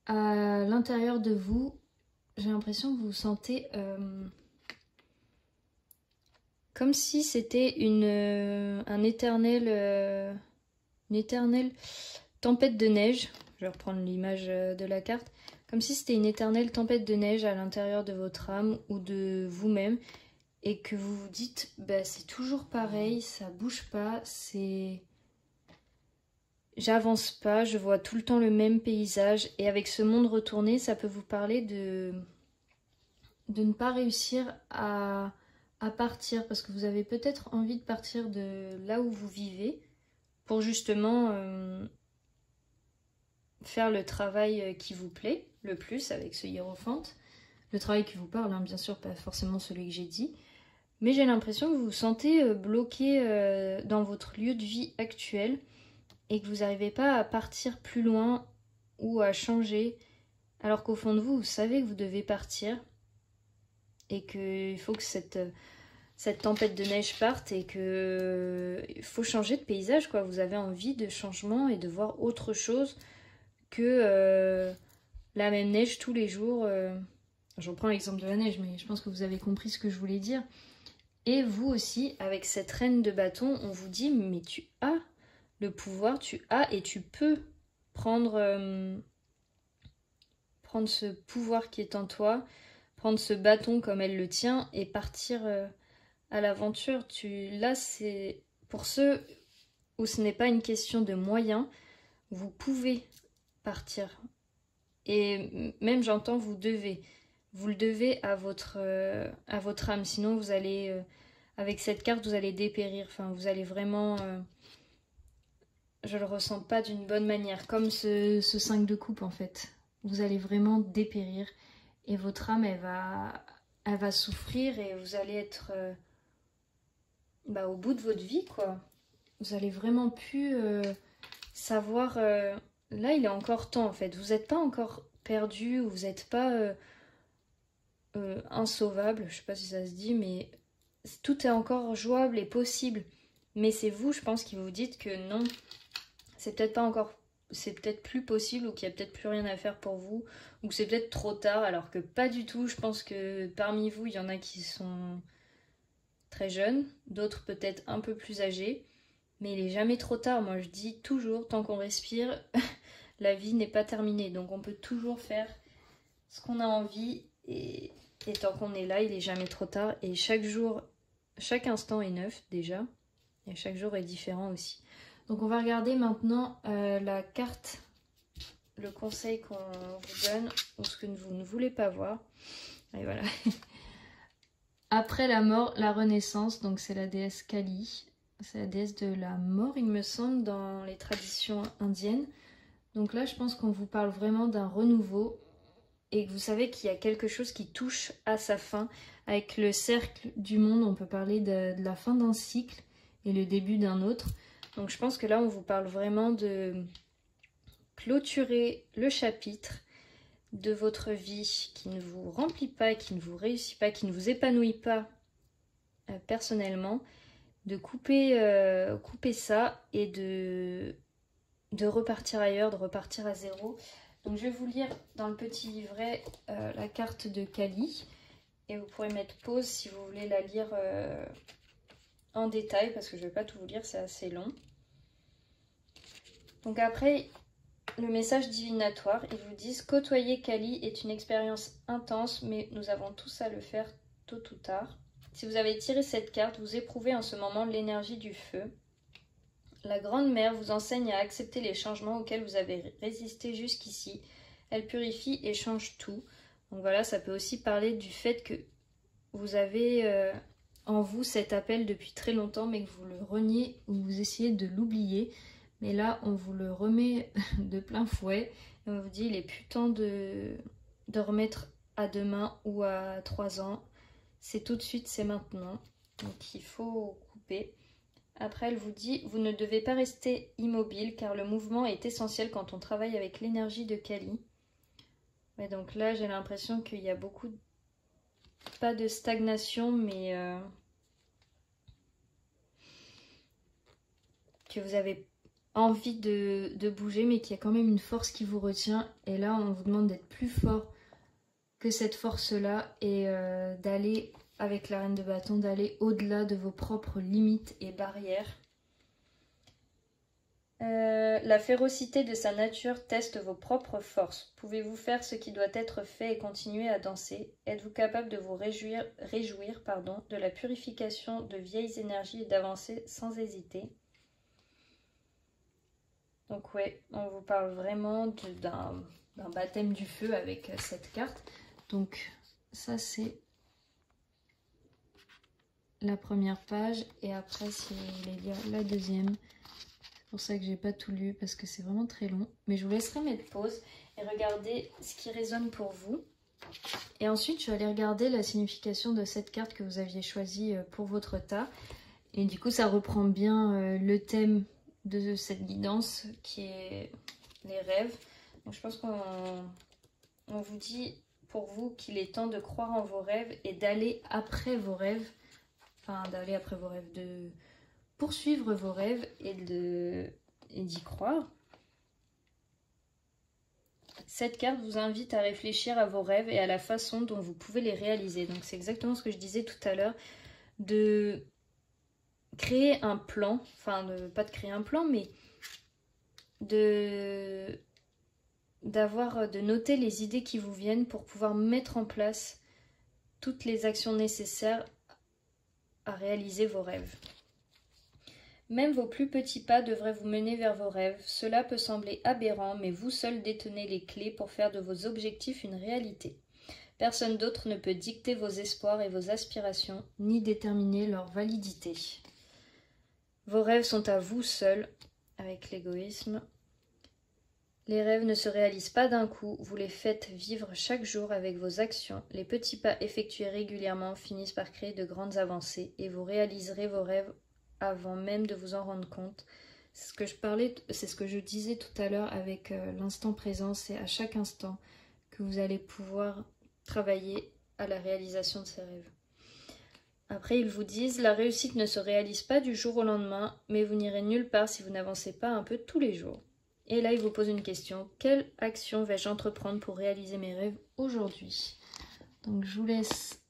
Speaker 1: à l'intérieur de vous. J'ai l'impression que vous vous sentez comme si c'était une éternelle tempête de neige. Je vais reprendre l'image de la carte. Comme si c'était une éternelle tempête de neige à l'intérieur de votre âme ou de vous-même. Et que vous vous dites, bah, c'est toujours pareil, ça bouge pas, j'avance pas, je vois tout le temps le même paysage. Et avec ce monde retourné, ça peut vous parler de ne pas réussir à partir. Parce que vous avez peut-être envie de partir de là où vous vivez pour justement faire le travail qui vous plaît le plus avec ce hiérophante. Le travail qui vous parle, hein, bien sûr, pas forcément celui que j'ai dit. Mais j'ai l'impression que vous vous sentez bloqué dans votre lieu de vie actuel et que vous n'arrivez pas à partir plus loin ou à changer, alors qu'au fond de vous, vous savez que vous devez partir et qu'il faut que cette tempête de neige parte et qu'il faut changer de paysage, quoi. Vous avez envie de changement et de voir autre chose que la même neige tous les jours. Je reprends l'exemple de la neige, mais je pense que vous avez compris ce que je voulais dire. Et vous aussi, avec cette reine de bâton, on vous dit, mais tu as le pouvoir, tu as et tu peux prendre ce pouvoir qui est en toi, prendre ce bâton comme elle le tient et partir à l'aventure. Là, c'est pour ceux où ce n'est pas une question de moyens, vous pouvez partir. Et même, j'entends, vous devez. Vous le devez à votre âme, sinon vous allez, avec cette carte, vous allez dépérir. Enfin, vous allez vraiment, je le ressens pas d'une bonne manière, comme ce 5 de coupe en fait. Vous allez vraiment dépérir et votre âme, elle va souffrir et vous allez être au bout de votre vie, quoi. Vous allez vraiment plus savoir... Là, il est encore temps en fait. Vous n'êtes pas encore perdu, vous n'êtes pas... insauvable, je sais pas si ça se dit, mais tout est encore jouable et possible. Mais c'est vous, je pense, qui vous dites que non, c'est peut-être pas encore, c'est peut-être plus possible ou qu'il y a peut-être plus rien à faire pour vous ou que c'est peut-être trop tard, alors que pas du tout. Je pense que parmi vous, il y en a qui sont très jeunes, d'autres peut-être un peu plus âgés, mais il est jamais trop tard. Moi, je dis toujours, tant qu'on respire, la vie n'est pas terminée, donc on peut toujours faire ce qu'on a envie. Et tant qu'on est là, il n'est jamais trop tard. Et chaque jour, chaque instant est neuf déjà. Et chaque jour est différent aussi. Donc on va regarder maintenant la carte, le conseil qu'on vous donne, ou ce que vous ne voulez pas voir. Et voilà. Après la mort, la renaissance. Donc c'est la déesse Kali. C'est la déesse de la mort, il me semble, dans les traditions indiennes. Donc là, je pense qu'on vous parle vraiment d'un renouveau. et que vous savez qu'il y a quelque chose qui touche à sa fin. Avec le cercle du monde, on peut parler de la fin d'un cycle et le début d'un autre. Donc je pense que là, on vous parle vraiment de clôturer le chapitre de votre vie qui ne vous remplit pas, qui ne vous réussit pas, qui ne vous épanouit pas personnellement, de couper ça et de repartir ailleurs, de repartir à zéro. Donc je vais vous lire dans le petit livret la carte de Kali et vous pourrez mettre pause si vous voulez la lire en détail parce que je ne vais pas tout vous lire, c'est assez long. Donc après, le message divinatoire, ils vous disent: côtoyer Kali est une expérience intense, mais nous avons tous à le faire tôt ou tard. Si vous avez tiré cette carte, vous éprouvez en ce moment l'énergie du feu. La Grande Mère vous enseigne à accepter les changements auxquels vous avez résisté jusqu'ici. Elle purifie et change tout. Donc voilà, ça peut aussi parler du fait que vous avez en vous cet appel depuis très longtemps, mais que vous le reniez ou vous essayez de l'oublier. Mais là, on vous le remet de plein fouet. Et on vous dit, il est plus temps de remettre à demain ou à 3 ans. C'est tout de suite, c'est maintenant. Donc il faut couper. Après, elle vous dit, vous ne devez pas rester immobile car le mouvement est essentiel quand on travaille avec l'énergie de Kali. Et donc là, j'ai l'impression qu'il y a beaucoup, pas de stagnation, mais que vous avez envie de bouger, mais qu'il y a quand même une force qui vous retient. Et là, on vous demande d'être plus fort que cette force-là et d'aller, avec la reine de bâton, d'aller au-delà de vos propres limites et barrières. La férocité de sa nature teste vos propres forces. Pouvez-vous faire ce qui doit être fait et continuer à danser? Êtes-vous capable de vous réjouir de la purification de vieilles énergies et d'avancer sans hésiter? Donc ouais, on vous parle vraiment d'un baptême du feu avec cette carte. Donc ça c'est la première page et après si vous voulez lire la deuxième, c'est pour ça que j'ai pas tout lu parce que c'est vraiment très long. Mais je vous laisserai mettre pause et regarder ce qui résonne pour vous. Et ensuite je vais aller regarder la signification de cette carte que vous aviez choisie pour votre tas. Et du coup ça reprend bien le thème de cette guidance qui est les rêves. Donc je pense qu'on vous dit pour vous qu'il est temps de croire en vos rêves et d'aller après vos rêves, enfin d'aller après vos rêves, de poursuivre vos rêves et d'y croire. Cette carte vous invite à réfléchir à vos rêves et à la façon dont vous pouvez les réaliser. Donc c'est exactement ce que je disais tout à l'heure, de créer un plan, enfin pas de créer un plan, mais de noter les idées qui vous viennent pour pouvoir mettre en place toutes les actions nécessaires à réaliser vos rêves. Même vos plus petits pas devraient vous mener vers vos rêves. Cela peut sembler aberrant, mais vous seul détenez les clés pour faire de vos objectifs une réalité. Personne d'autre ne peut dicter vos espoirs et vos aspirations, ni déterminer leur validité. Vos rêves sont à vous seuls, avec l'égoïsme. Les rêves ne se réalisent pas d'un coup, vous les faites vivre chaque jour avec vos actions. Les petits pas effectués régulièrement finissent par créer de grandes avancées et vous réaliserez vos rêves avant même de vous en rendre compte. C'est ce que je disais tout à l'heure avec l'instant présent, c'est à chaque instant que vous allez pouvoir travailler à la réalisation de ces rêves. Après, ils vous disent, la réussite ne se réalise pas du jour au lendemain, mais vous n'irez nulle part si vous n'avancez pas un peu tous les jours. Et là, ils vous posent une question, quelle action vais-je entreprendre pour réaliser mes rêves aujourd'hui? Donc, je vous laisse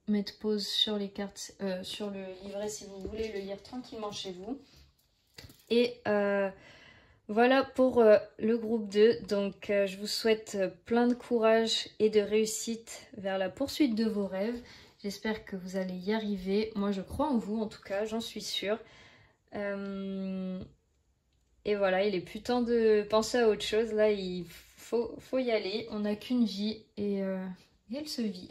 Speaker 1: mettre pause sur les cartes, sur le livret si vous voulez le lire tranquillement chez vous. Et voilà pour le groupe 2. Donc, je vous souhaite plein de courage et de réussite vers la poursuite de vos rêves. J'espère que vous allez y arriver. Moi, je crois en vous, en tout cas, j'en suis sûre. Et voilà, il est plus temps de penser à autre chose. Là, il faut y aller. On n'a qu'une vie et elle se vit.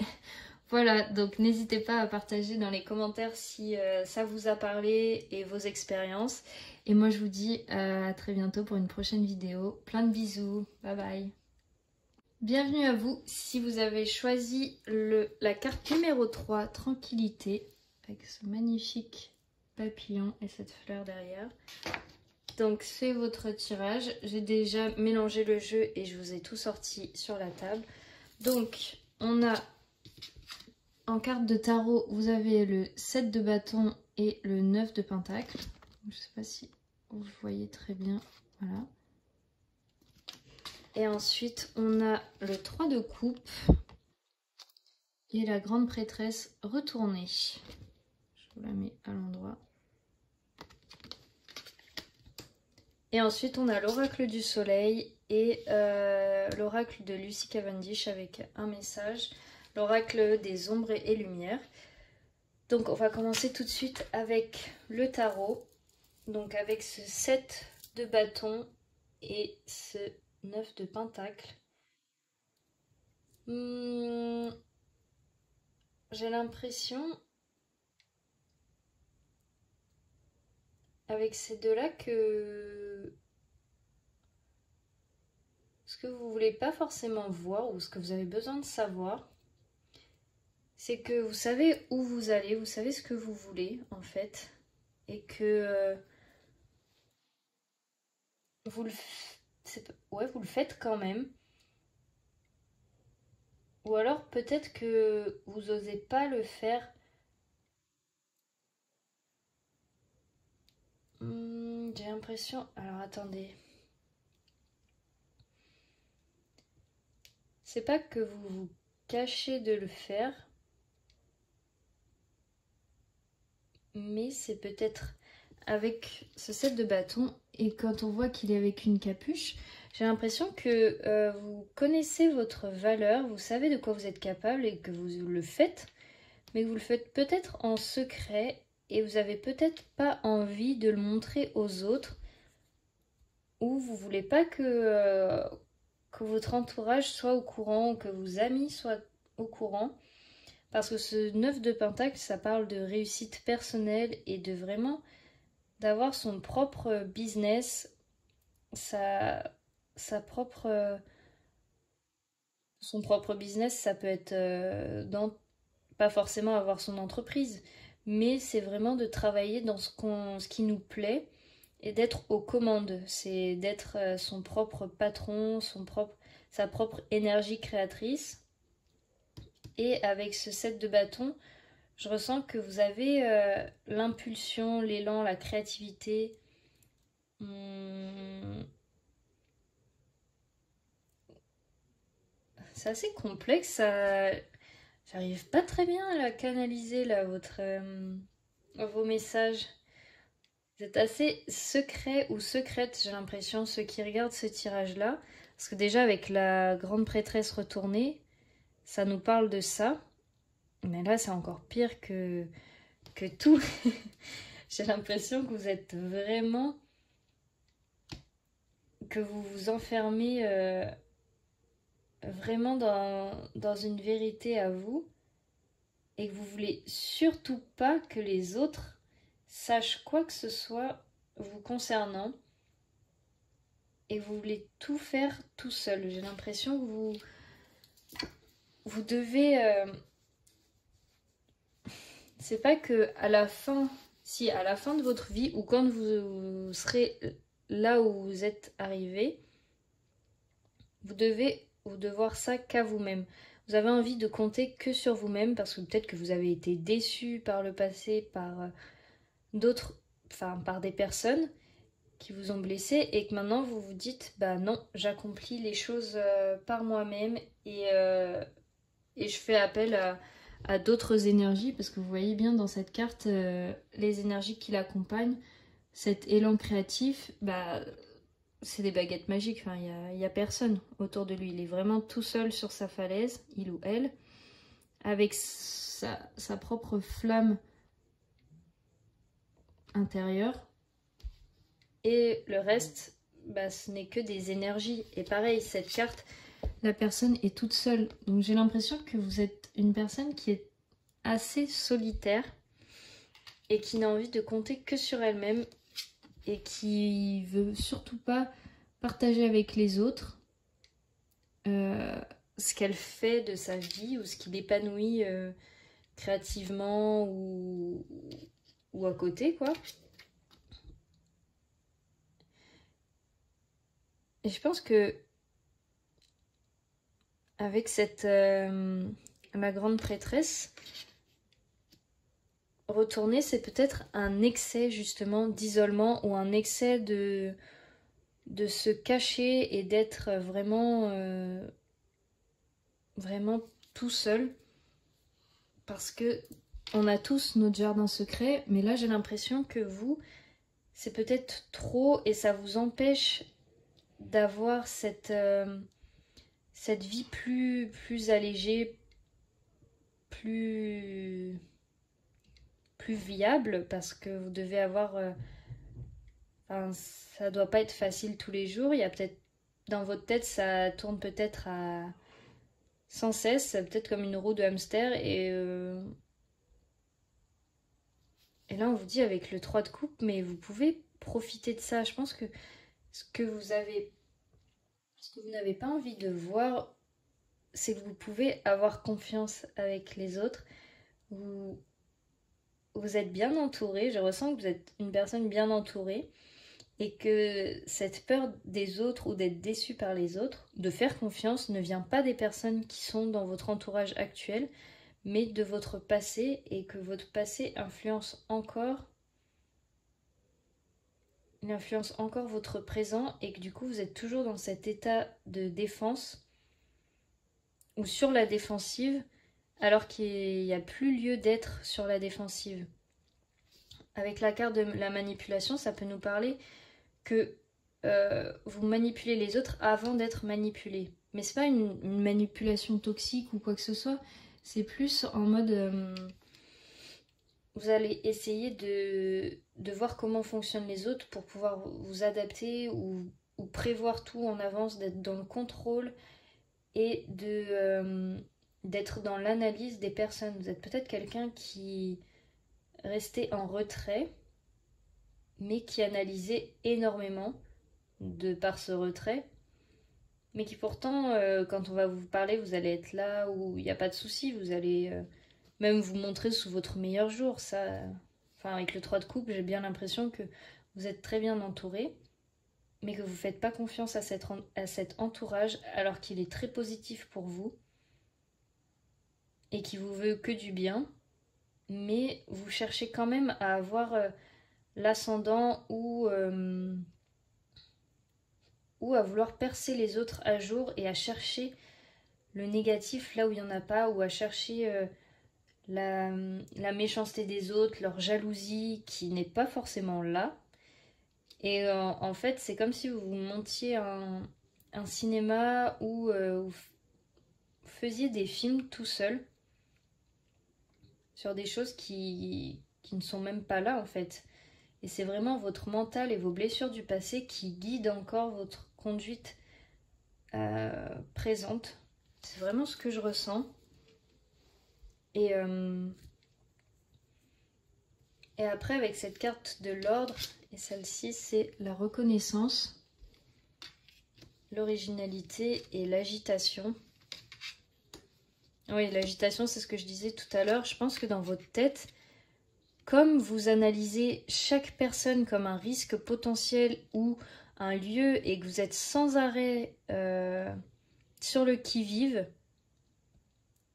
Speaker 1: Voilà, donc n'hésitez pas à partager dans les commentaires si ça vous a parlé et vos expériences. Et moi, je vous dis à très bientôt pour une prochaine vidéo. Plein de bisous. Bye bye. Bienvenue à vous si vous avez choisi la carte numéro 3, Tranquillité, avec ce magnifique papillon et cette fleur derrière. Donc c'est votre tirage. J'ai déjà mélangé le jeu et je vous ai tout sorti sur la table. Donc on a en carte de tarot, vous avez le 7 de bâton et le 9 de pentacle. Je ne sais pas si vous voyez très bien. Voilà. Et ensuite, on a le 3 de coupe et la grande prêtresse retournée. Je vous la mets à l'endroit. Et ensuite, on a l'oracle du soleil et l'oracle de Lucy Cavendish avec un message. L'oracle des ombres et lumières. Donc, on va commencer tout de suite avec le tarot. Donc, avec ce 7 de bâton et ce 9 de pentacle. J'ai l'impression, avec ces deux-là, que ce que vous voulez pas forcément voir ou ce que vous avez besoin de savoir, c'est que vous savez où vous allez, vous savez ce que vous voulez en fait, et que vous le faites quand même. Ou alors peut-être que vous n'osez pas le faire. J'ai l'impression... Alors attendez. C'est pas que vous vous cachez de le faire. Mais c'est peut-être avec ce 7 de bâton. Et quand on voit qu'il est avec une capuche, j'ai l'impression que vous connaissez votre valeur. Vous savez de quoi vous êtes capable et que vous le faites. Mais vous le faites peut-être en secret. Et vous avez peut-être pas envie de le montrer aux autres. Ou vous voulez pas que votre entourage soit au courant. Ou que vos amis soient au courant. Parce que ce 9 de pentacle, ça parle de réussite personnelle et de vraiment d'avoir son propre business, son propre business, ça peut être pas forcément avoir son entreprise, mais c'est vraiment de travailler dans ce qui nous plaît et d'être aux commandes. C'est d'être son propre patron, sa propre énergie créatrice. Et avec ce 7 de bâton, je ressens que vous avez l'impulsion, l'élan, la créativité. C'est assez complexe, ça... J'arrive pas très bien à canaliser là, vos messages. Vous êtes assez secret ou secrète, j'ai l'impression, ceux qui regardent ce tirage-là. Parce que déjà, avec la grande prêtresse retournée, ça nous parle de ça. Mais là, c'est encore pire que tout. J'ai l'impression que vous êtes vraiment... que vous vous enfermez vraiment dans une vérité à vous. Et que vous voulez surtout pas que les autres sachent quoi que ce soit vous concernant. Et vous voulez tout faire tout seul. J'ai l'impression que vous devez... C'est pas que à la fin, si à la fin de votre vie ou quand vous serez là où vous êtes arrivé, vous devez vous devoir ça qu'à vous-même. Vous avez envie de compter que sur vous-même parce que peut-être que vous avez été déçu par le passé, par d'autres, enfin par des personnes qui vous ont blessé et que maintenant vous vous dites bah non, j'accomplis les choses par moi-même et je fais appel à d'autres énergies, parce que vous voyez bien dans cette carte les énergies qui l'accompagnent, cet élan créatif, bah, c'est des baguettes magiques, enfin, il y a personne autour de lui, il est vraiment tout seul sur sa falaise, il ou elle, avec sa propre flamme intérieure, et le reste, bah, ce n'est que des énergies, et pareil, cette carte, la personne est toute seule. Donc j'ai l'impression que vous êtes une personne qui est assez solitaire et qui n'a envie de compter que sur elle-même et qui veut surtout pas partager avec les autres. ce qu'elle fait de sa vie ou ce qui l'épanouit créativement ou à côté, quoi. Et je pense que avec cette ma grande prêtresse, retourner, c'est peut-être un excès justement d'isolement ou un excès de se cacher et d'être vraiment vraiment tout seul, parce que on a tous notre jardin secret, mais là j'ai l'impression que vous, c'est peut-être trop et ça vous empêche d'avoir cette vie plus allégée, plus viable, parce que vous devez avoir enfin, ça doit pas être facile tous les jours. Il y a peut-être dans votre tête, ça tourne peut-être à sans cesse, peut-être comme une roue de hamster, et là on vous dit avec le 3 de coupe, mais vous pouvez profiter de ça. Je pense que ce que vous n'avez pas envie de voir, c'est que vous pouvez avoir confiance avec les autres. Vous êtes bien entouré, je ressens que vous êtes une personne bien entourée et que cette peur des autres ou d'être déçu par les autres, de faire confiance, ne vient pas des personnes qui sont dans votre entourage actuel, mais de votre passé, et que votre passé influence encore votre présent, et que du coup vous êtes toujours dans cet état de défense ou sur la défensive, alors qu'il n'y a plus lieu d'être sur la défensive. Avec la carte de la manipulation, ça peut nous parler que vous manipulez les autres avant d'être manipulé. Mais c'est pas une manipulation toxique ou quoi que ce soit, c'est plus en mode vous allez essayer de voir comment fonctionnent les autres pour pouvoir vous adapter ou prévoir tout en avance, d'être dans le contrôle et d'être dans l'analyse des personnes. Vous êtes peut-être quelqu'un qui restait en retrait, mais qui analysait énormément de par ce retrait, mais qui pourtant, quand on va vous parler, vous allez être là où il n'y a pas de souci, vous allez même vous montrer sous votre meilleur jour. Ça, enfin, avec le 3 de coupe, j'ai bien l'impression que vous êtes très bien entouré, mais que vous ne faites pas confiance à cet entourage, alors qu'il est très positif pour vous et qui vous veut que du bien, mais vous cherchez quand même à avoir l'ascendant ou à vouloir percer les autres à jour et à chercher le négatif là où il n'y en a pas, ou à chercher la méchanceté des autres, leur jalousie qui n'est pas forcément là. Et en fait, c'est comme si vous montiez un cinéma où vous faisiez des films tout seul sur des choses qui ne sont même pas là en fait. Et c'est vraiment votre mental et vos blessures du passé qui guident encore votre conduite présente. C'est vraiment ce que je ressens. Et après, avec cette carte de l'ordre, et celle-ci, c'est la reconnaissance, l'originalité et l'agitation. Oui, l'agitation, c'est ce que je disais tout à l'heure. Je pense que dans votre tête, comme vous analysez chaque personne comme un risque potentiel ou un lieu, et que vous êtes sans arrêt sur le qui-vive,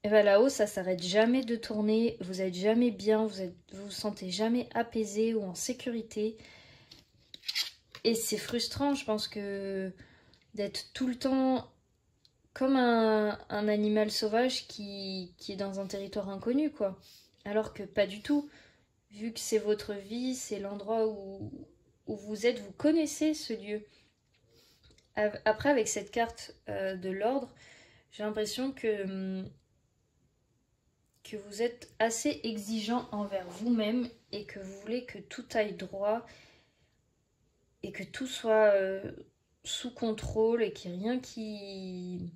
Speaker 1: et bien là-haut, ça s'arrête jamais de tourner, vous êtes jamais bien, vous sentez jamais apaisé ou en sécurité. Et c'est frustrant, je pense, que d'être tout le temps comme un animal sauvage qui est dans un territoire inconnu, quoi. Alors que pas du tout. Vu que c'est votre vie, c'est l'endroit où vous êtes, vous connaissez ce lieu. Après, avec cette carte de l'ordre, j'ai l'impression que vous êtes assez exigeant envers vous-même et que vous voulez que tout aille droit et que tout soit sous contrôle et qu'il n'y ait rien qui...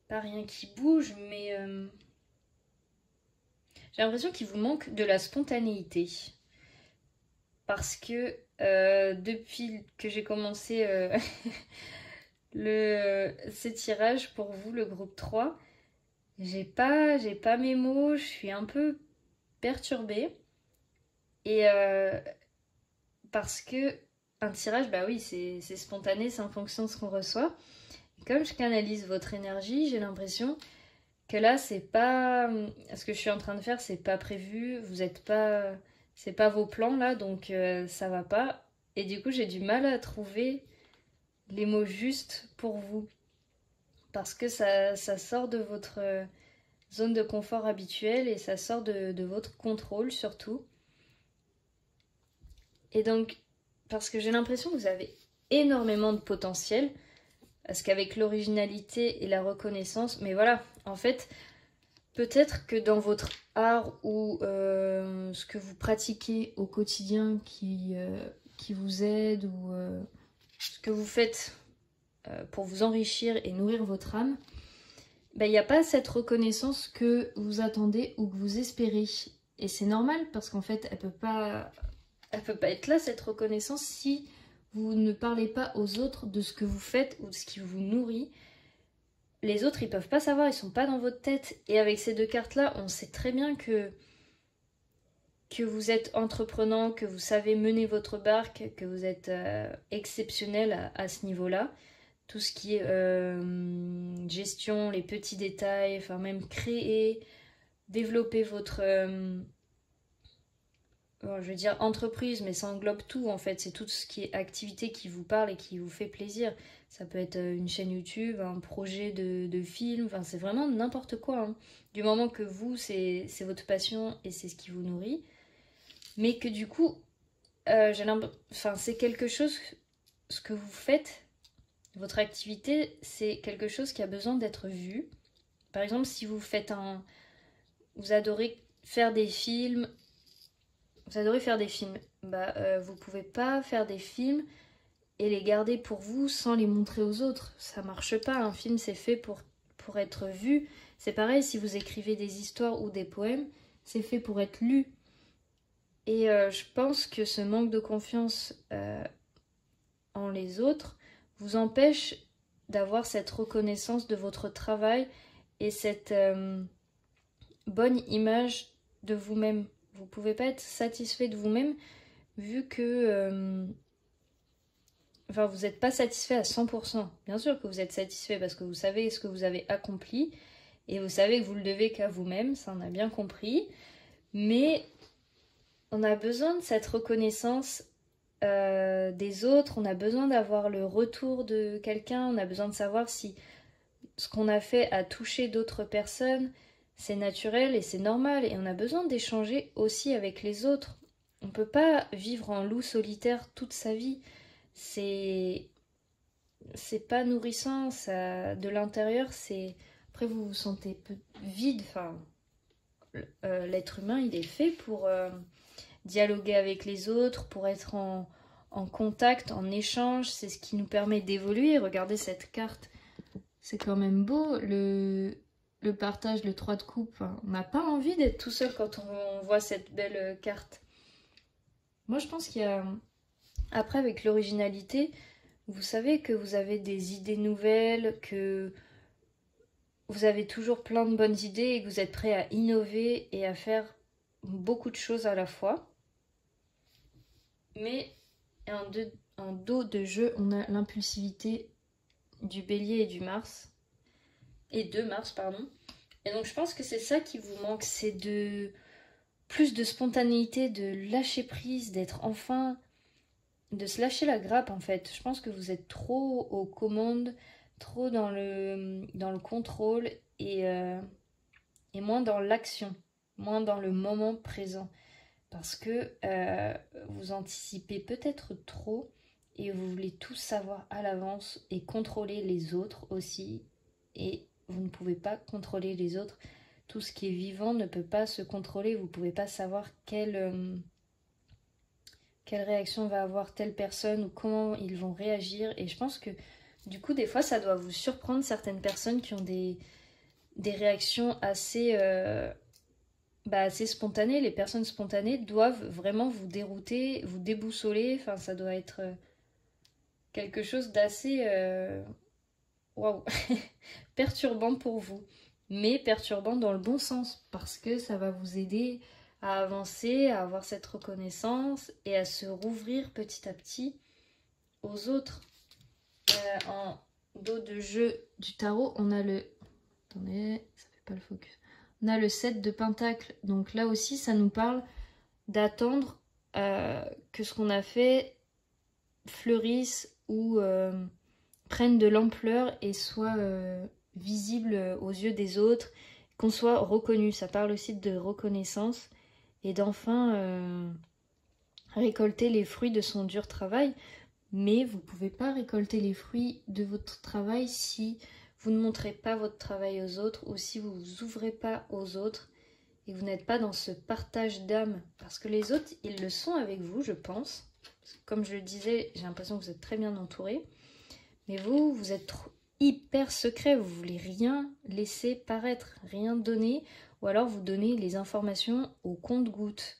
Speaker 1: Pas rien qui bouge, mais j'ai l'impression qu'il vous manque de la spontanéité. Parce que depuis que j'ai commencé ce tirage pour vous, le groupe 3. J'ai pas mes mots, je suis un peu perturbée. Et parce que un tirage, bah oui, c'est spontané, c'est en fonction de ce qu'on reçoit. Et comme je canalise votre énergie, j'ai l'impression que là, c'est pas... Ce que je suis en train de faire, c'est pas prévu, vous êtes pas... C'est pas vos plans là, donc ça va pas. Et du coup, j'ai du mal à trouver les mots justes pour vous. Parce que ça sort de votre zone de confort habituelle et ça sort de votre contrôle surtout. Et donc, parce que j'ai l'impression que vous avez énormément de potentiel, parce qu'avec l'originalité et la reconnaissance, mais voilà, en fait, peut-être que dans votre art ou ce que vous pratiquez au quotidien qui vous aide ou ce que vous faites pour vous enrichir et nourrir votre âme, ben, il n'y a pas cette reconnaissance que vous attendez ou que vous espérez. Et c'est normal parce qu'en fait, elle peut pas être là, cette reconnaissance, si vous ne parlez pas aux autres de ce que vous faites ou de ce qui vous nourrit. Les autres, ils peuvent pas savoir, ils sont pas dans votre tête. Et avec ces deux cartes-là, on sait très bien que vous êtes entreprenant, que vous savez mener votre barque, que vous êtes exceptionnel à ce niveau-là. Tout ce qui est gestion, les petits détails, enfin même créer, développer votre... bon, je veux dire entreprise, mais ça englobe tout en fait. C'est tout ce qui est activité qui vous parle et qui vous fait plaisir. Ça peut être une chaîne YouTube, un projet de film, enfin c'est vraiment n'importe quoi. Hein. Du moment que vous, c'est votre passion et c'est ce qui vous nourrit. Mais que du coup, c'est quelque chose, ce que vous faites, votre activité, c'est quelque chose qui a besoin d'être vu. Par exemple, si vous faites vous adorez faire des films, vous pouvez pas faire des films et les garder pour vous sans les montrer aux autres. Ça marche pas, un film c'est fait pour être vu. C'est pareil si vous écrivez des histoires ou des poèmes, c'est fait pour être lu. Et je pense que ce manque de confiance en les autres vous empêche d'avoir cette reconnaissance de votre travail et cette bonne image de vous-même. Vous ne pouvez pas être satisfait de vous-même vu que vous n'êtes pas satisfait à 100%. Bien sûr que vous êtes satisfait parce que vous savez ce que vous avez accompli et vous savez que vous le devez qu'à vous-même, ça on a bien compris. Mais on a besoin de cette reconnaissance des autres, on a besoin d'avoir le retour de quelqu'un, on a besoin de savoir si ce qu'on a fait a touché d'autres personnes, c'est naturel et c'est normal, et on a besoin d'échanger aussi avec les autres. On ne peut pas vivre en loup solitaire toute sa vie, c'est pas nourrissant, ça, de l'intérieur, c'est... Après vous vous sentez vide, enfin, l'être humain il est fait pour... dialoguer avec les autres, pour être en contact, en échange, c'est ce qui nous permet d'évoluer. Regardez cette carte, c'est quand même beau, le partage, le 3 de coupe. On n'a pas envie d'être tout seul quand on voit cette belle carte. Moi je pense qu'il y a... Après avec l'originalité, vous savez que vous avez des idées nouvelles, que vous avez toujours plein de bonnes idées et que vous êtes prêt à innover et à faire beaucoup de choses à la fois. Mais en dos de jeu, on a l'impulsivité du Bélier et du Mars. Et de Mars, pardon. Et donc je pense que c'est ça qui vous manque, c'est plus de spontanéité, de lâcher prise, d'être enfin... de se lâcher la grappe en fait. Je pense que vous êtes trop aux commandes, trop dans le contrôle et moins dans l'action, moins dans le moment présent. Parce que vous anticipez peut-être trop et vous voulez tout savoir à l'avance et contrôler les autres aussi. Et vous ne pouvez pas contrôler les autres. Tout ce qui est vivant ne peut pas se contrôler. Vous ne pouvez pas savoir quelle réaction va avoir telle personne ou comment ils vont réagir. Et je pense que du coup, des fois, ça doit vous surprendre certaines personnes qui ont des réactions assez... assez spontané. Les personnes spontanées doivent vraiment vous dérouter, vous déboussoler. Enfin, ça doit être quelque chose d'assez waouh, perturbant pour vous. Mais perturbant dans le bon sens, parce que ça va vous aider à avancer, à avoir cette reconnaissance et à se rouvrir petit à petit aux autres. En dos de jeu du tarot, on a le... Attendez, ça fait pas le focus. On a le 7 de Pentacle. Donc là aussi, ça nous parle d'attendre que ce qu'on a fait fleurisse ou prenne de l'ampleur et soit visible aux yeux des autres, qu'on soit reconnu. Ça parle aussi de reconnaissance et d'enfin récolter les fruits de son dur travail. Mais vous ne pouvez pas récolter les fruits de votre travail si vous ne montrez pas votre travail aux autres ou si vous ne vous ouvrez pas aux autres et que vous n'êtes pas dans ce partage d'âme. Parce que les autres, ils le sont avec vous, je pense. Comme je le disais, j'ai l'impression que vous êtes très bien entourés. Mais vous, vous êtes hyper secret, vous voulez rien laisser paraître, rien donner. Ou alors vous donnez les informations au compte-gouttes.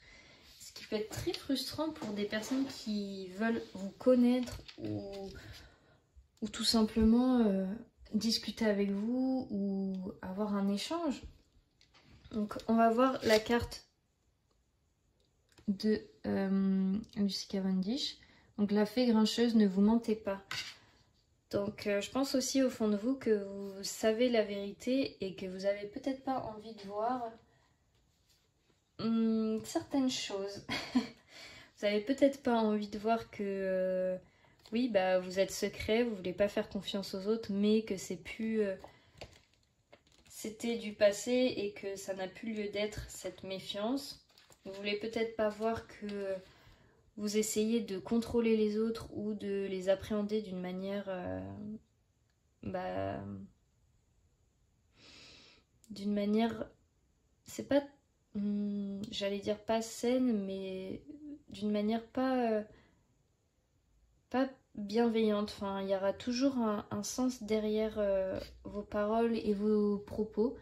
Speaker 1: Ce qui peut être très frustrant pour des personnes qui veulent vous connaître ou tout simplement discuter avec vous ou avoir un échange. Donc on va voir la carte de Lucy Cavendish. Donc la fée grincheuse, ne vous mentez pas. Donc je pense aussi au fond de vous que vous savez la vérité et que vous n'avez peut-être pas envie de voir certaines choses. Vous n'avez peut-être pas envie de voir que oui, bah vous êtes secret, vous voulez pas faire confiance aux autres, mais que c'est plus c'était du passé et que ça n'a plus lieu d'être cette méfiance. Vous voulez peut-être pas voir que vous essayez de contrôler les autres ou de les appréhender d'une manière d'une manière, c'est pas j'allais dire pas saine, mais d'une manière pas bienveillante. Enfin, il y aura toujours un sens derrière vos paroles et vos propos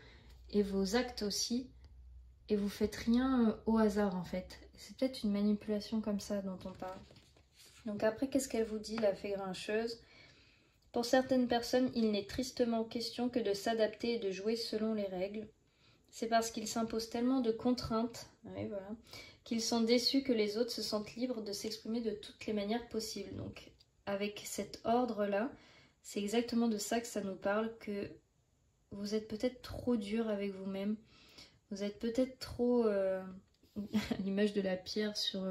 Speaker 1: et vos actes aussi, et vous faites rien au hasard en fait. C'est peut-être une manipulation comme ça dont on parle. Donc après, qu'est-ce qu'elle vous dit, la fée grincheuse? Pour certaines personnes, il n'est tristement question que de s'adapter et de jouer selon les règles. C'est parce qu'ils s'imposent tellement de contraintes, oui, voilà, qu'ils sont déçus que les autres se sentent libres de s'exprimer de toutes les manières possibles. Donc avec cet ordre-là, c'est exactement de ça que ça nous parle, que vous êtes peut-être trop dur avec vous-même, vous êtes peut-être trop, à l'image de la pierre sur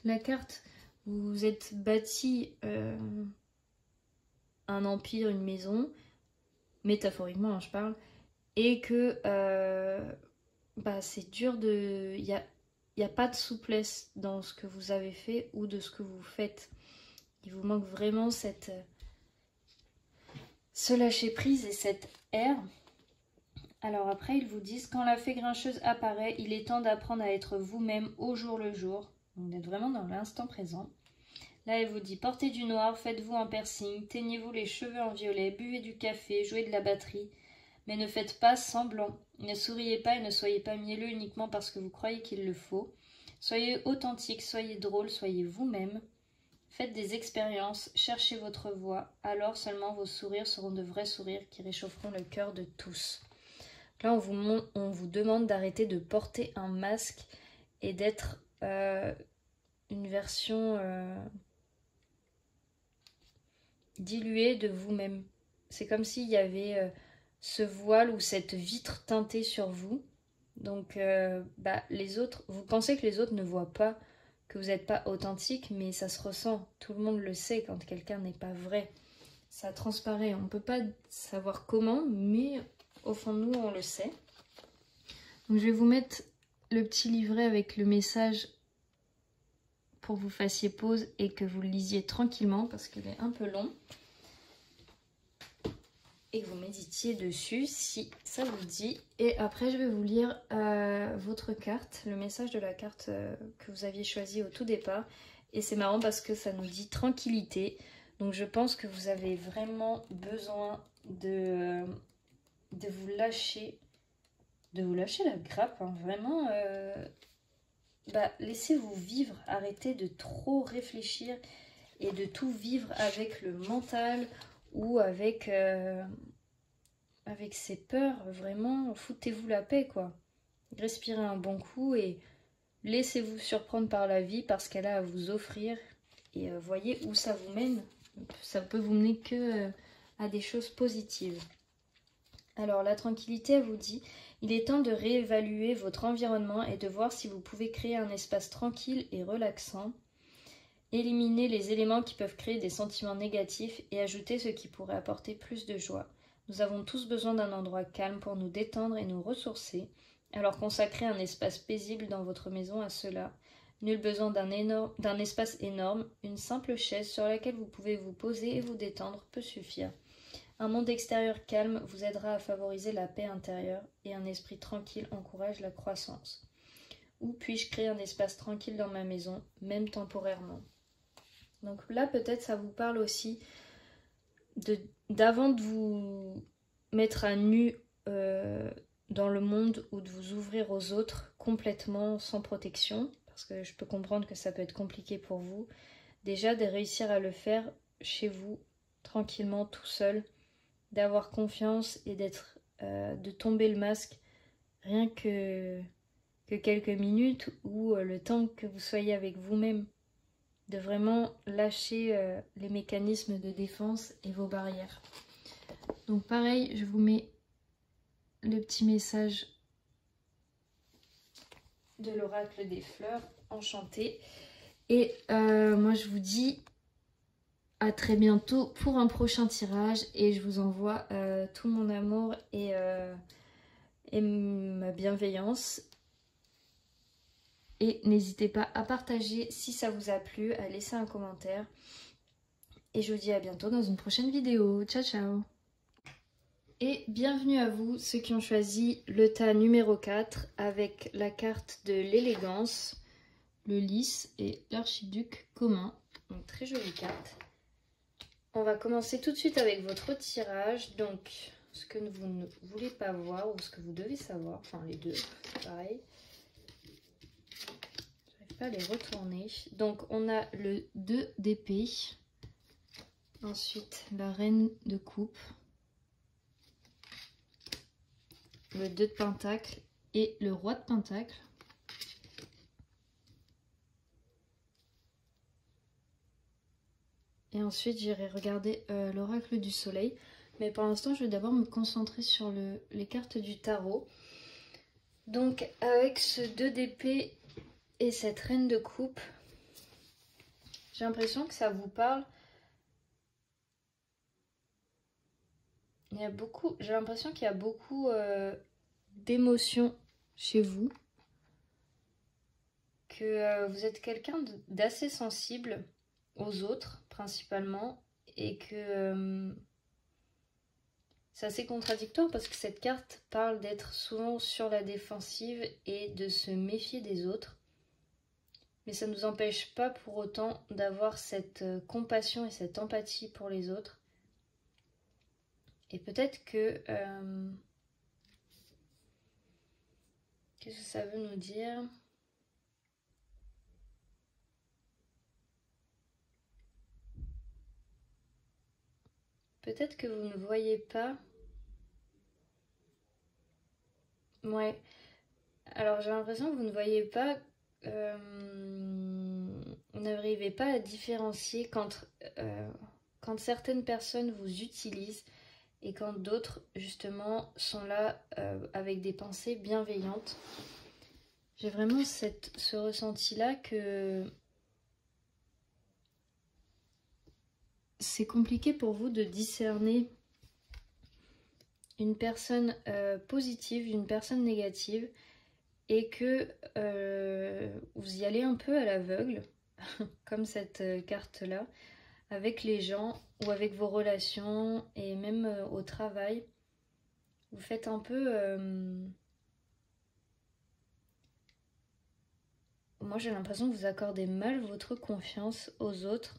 Speaker 1: la carte, vous êtes bâti un empire, une maison, métaphoriquement hein, je parle, et que c'est dur de... Il n'y a pas de souplesse dans ce que vous avez fait ou de ce que vous faites. Il vous manque vraiment ce lâcher prise et cette air. Alors après, ils vous disent, quand la fée grincheuse apparaît, il est temps d'apprendre à être vous-même au jour le jour. Donc d'être vraiment dans l'instant présent. Là, elle vous dit, portez du noir, faites-vous un piercing, teignez-vous les cheveux en violet, buvez du café, jouez de la batterie. Mais ne faites pas semblant. Ne souriez pas et ne soyez pas mielleux uniquement parce que vous croyez qu'il le faut. Soyez authentique, soyez drôle, soyez vous-même. Faites des expériences, cherchez votre voix. Alors seulement vos sourires seront de vrais sourires qui réchaufferont le cœur de tous. Là, on vous demande d'arrêter de porter un masque et d'être une version diluée de vous-même. C'est comme s'il y avait... ce voile ou cette vitre teintée sur vous. Donc les autres, vous pensez que les autres ne voient pas que vous n'êtes pas authentique, mais ça se ressent. Tout le monde le sait quand quelqu'un n'est pas vrai. Ça transparaît. On ne peut pas savoir comment, mais au fond de nous, on le sait. Donc je vais vous mettre le petit livret avec le message pour que vous fassiez pause et que vous le lisiez tranquillement parce qu'il est un peu long. Et que vous méditiez dessus si ça vous dit. Et après je vais vous lire votre carte, le message de la carte que vous aviez choisi au tout départ. Et c'est marrant parce que ça nous dit tranquillité. Donc je pense que vous avez vraiment besoin de vous lâcher. De vous lâcher la grappe, hein, vraiment. Laissez-vous vivre, arrêtez de trop réfléchir et de tout vivre avec le mental ou avec ces peurs. Vraiment, foutez-vous la paix, quoi. Respirez un bon coup et laissez-vous surprendre par la vie, parce qu'elle a à vous offrir. Et voyez où ça vous mène. Ça peut vous mener que à des choses positives. Alors la tranquillité, elle vous dit, il est temps de réévaluer votre environnement et de voir si vous pouvez créer un espace tranquille et relaxant. Éliminez les éléments qui peuvent créer des sentiments négatifs et ajouter ce qui pourrait apporter plus de joie. Nous avons tous besoin d'un endroit calme pour nous détendre et nous ressourcer. Alors consacrez un espace paisible dans votre maison à cela. Nul besoin d'un espace énorme, une simple chaise sur laquelle vous pouvez vous poser et vous détendre peut suffire. Un monde extérieur calme vous aidera à favoriser la paix intérieure et un esprit tranquille encourage la croissance. Où puis-je créer un espace tranquille dans ma maison, même temporairement? Donc là, peut-être ça vous parle aussi d'avant de vous mettre à nu dans le monde ou de vous ouvrir aux autres complètement sans protection, parce que je peux comprendre que ça peut être compliqué pour vous, déjà de réussir à le faire chez vous, tranquillement, tout seul, d'avoir confiance et de tomber le masque rien que quelques minutes ou le temps que vous soyez avec vous-même, de vraiment lâcher les mécanismes de défense et vos barrières. Donc pareil, je vous mets le petit message de l'oracle des fleurs, enchanté. Et moi je vous dis à très bientôt pour un prochain tirage et je vous envoie tout mon amour et ma bienveillance. Et n'hésitez pas à partager si ça vous a plu, à laisser un commentaire. Et je vous dis à bientôt dans une prochaine vidéo. Ciao ciao! Et bienvenue à vous, ceux qui ont choisi le tas numéro 4 avec la carte de l'élégance, le lys et l'archiduc commun. Donc très jolie carte. On va commencer tout de suite avec votre tirage. Donc ce que vous ne voulez pas voir ou ce que vous devez savoir, enfin les deux, c'est pareil. J'arrive pas à les retourner. Donc on a le 2 d'épée, ensuite la reine de coupe, le 2 de pentacle et le roi de pentacle. Et ensuite j'irai regarder l'oracle du soleil. Mais pour l'instant je vais d'abord me concentrer sur les cartes du tarot. Donc avec ce 2 d'épée et cette reine de coupe, j'ai l'impression que ça vous parle. J'ai l'impression qu'il y a beaucoup d'émotions chez vous. Que vous êtes quelqu'un d'assez sensible aux autres principalement. Et que c'est assez contradictoire parce que cette carte parle d'être souvent sur la défensive et de se méfier des autres. Mais ça ne nous empêche pas pour autant d'avoir cette compassion et cette empathie pour les autres. Et peut-être que... qu'est-ce que ça veut nous dire? Peut-être que vous ne voyez pas... Ouais. Alors j'ai l'impression que vous ne voyez pas... vous n'arrivez pas à différencier quand certaines personnes vous utilisent et quand d'autres justement sont là avec des pensées bienveillantes. J'ai vraiment ce ressenti-là que c'est compliqué pour vous de discerner une personne positive d'une personne négative et que vous y allez un peu à l'aveugle, comme cette carte-là, avec les gens ou avec vos relations et même au travail. Vous faites un peu... moi j'ai l'impression que vous accordez mal votre confiance aux autres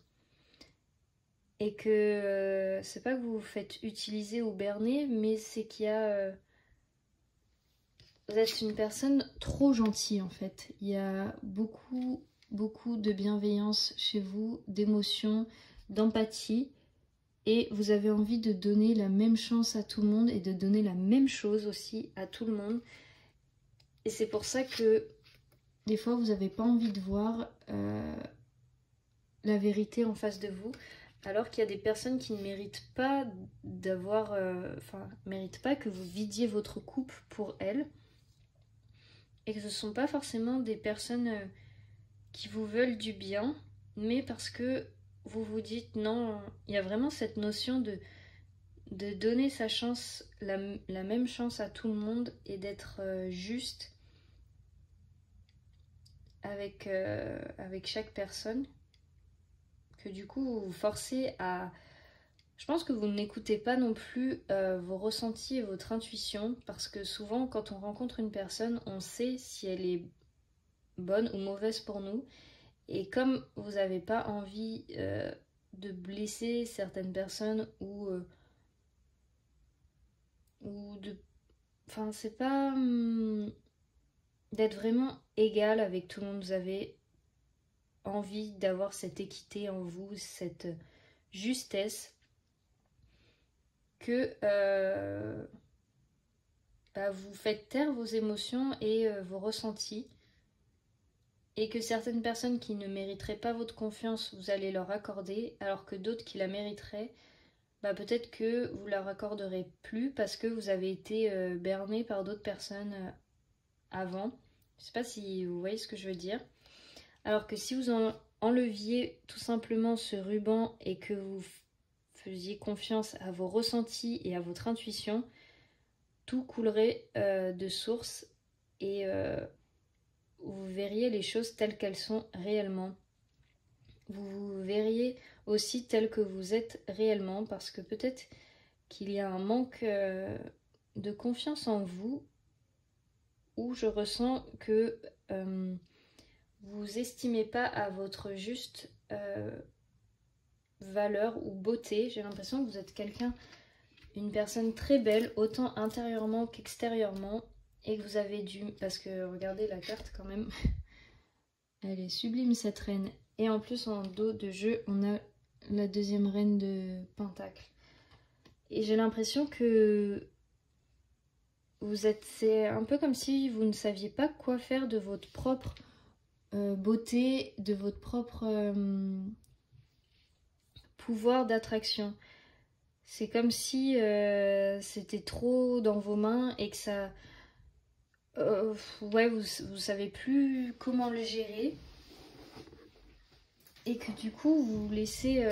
Speaker 1: et que c'est pas que vous vous faites utiliser ou berner, mais c'est qu'il y a... vous êtes une personne trop gentille en fait. Il y a beaucoup de bienveillance chez vous, d'émotion, d'empathie. et vous avez envie de donner la même chance à tout le monde et de donner la même chose aussi à tout le monde. Et c'est pour ça que des fois vous n'avez pas envie de voir la vérité en face de vous, alors qu'il y a des personnes qui ne méritent pas d'avoir, méritent pas que vous vidiez votre coupe pour elles, et que ce ne sont pas forcément des personnes qui vous veulent du bien, mais parce que vous vous dites non, il y a vraiment cette notion de donner sa chance, la même chance à tout le monde, et d'être juste avec chaque personne, que du coup vous vous forcez à... Je pense que vous n'écoutez pas non plus vos ressentis et votre intuition, parce que souvent quand on rencontre une personne, on sait si elle est bonne ou mauvaise pour nous, et comme vous n'avez pas envie de blesser certaines personnes ou de... Enfin, c'est pas... d'être vraiment égal avec tout le monde, vous avez envie d'avoir cette équité en vous, cette justesse, que vous faites taire vos émotions et vos ressentis, et que certaines personnes qui ne mériteraient pas votre confiance, vous allez leur accorder, alors que d'autres qui la mériteraient, peut-être que vous leur accorderez plus parce que vous avez été berné par d'autres personnes avant. Je sais pas si vous voyez ce que je veux dire. Alors que si vous enleviez tout simplement ce ruban et que vous faisiez confiance à vos ressentis et à votre intuition, tout coulerait de source, et vous verriez les choses telles qu'elles sont réellement. Vous verriez aussi telles que vous êtes réellement, parce que peut-être qu'il y a un manque de confiance en vous, où je ressens que vous estimez pas à votre juste valeur ou beauté. J'ai l'impression que vous êtes une personne très belle, autant intérieurement qu'extérieurement, et que vous avez parce que regardez la carte quand même, elle est sublime cette reine, et en plus en dos de jeu on a la deuxième reine de Pentacle, et j'ai l'impression que c'est un peu comme si vous ne saviez pas quoi faire de votre propre beauté, de votre propre pouvoir d'attraction. C'est comme si c'était trop dans vos mains et que ça... vous savez plus comment le gérer. Et que du coup, vous vous laissez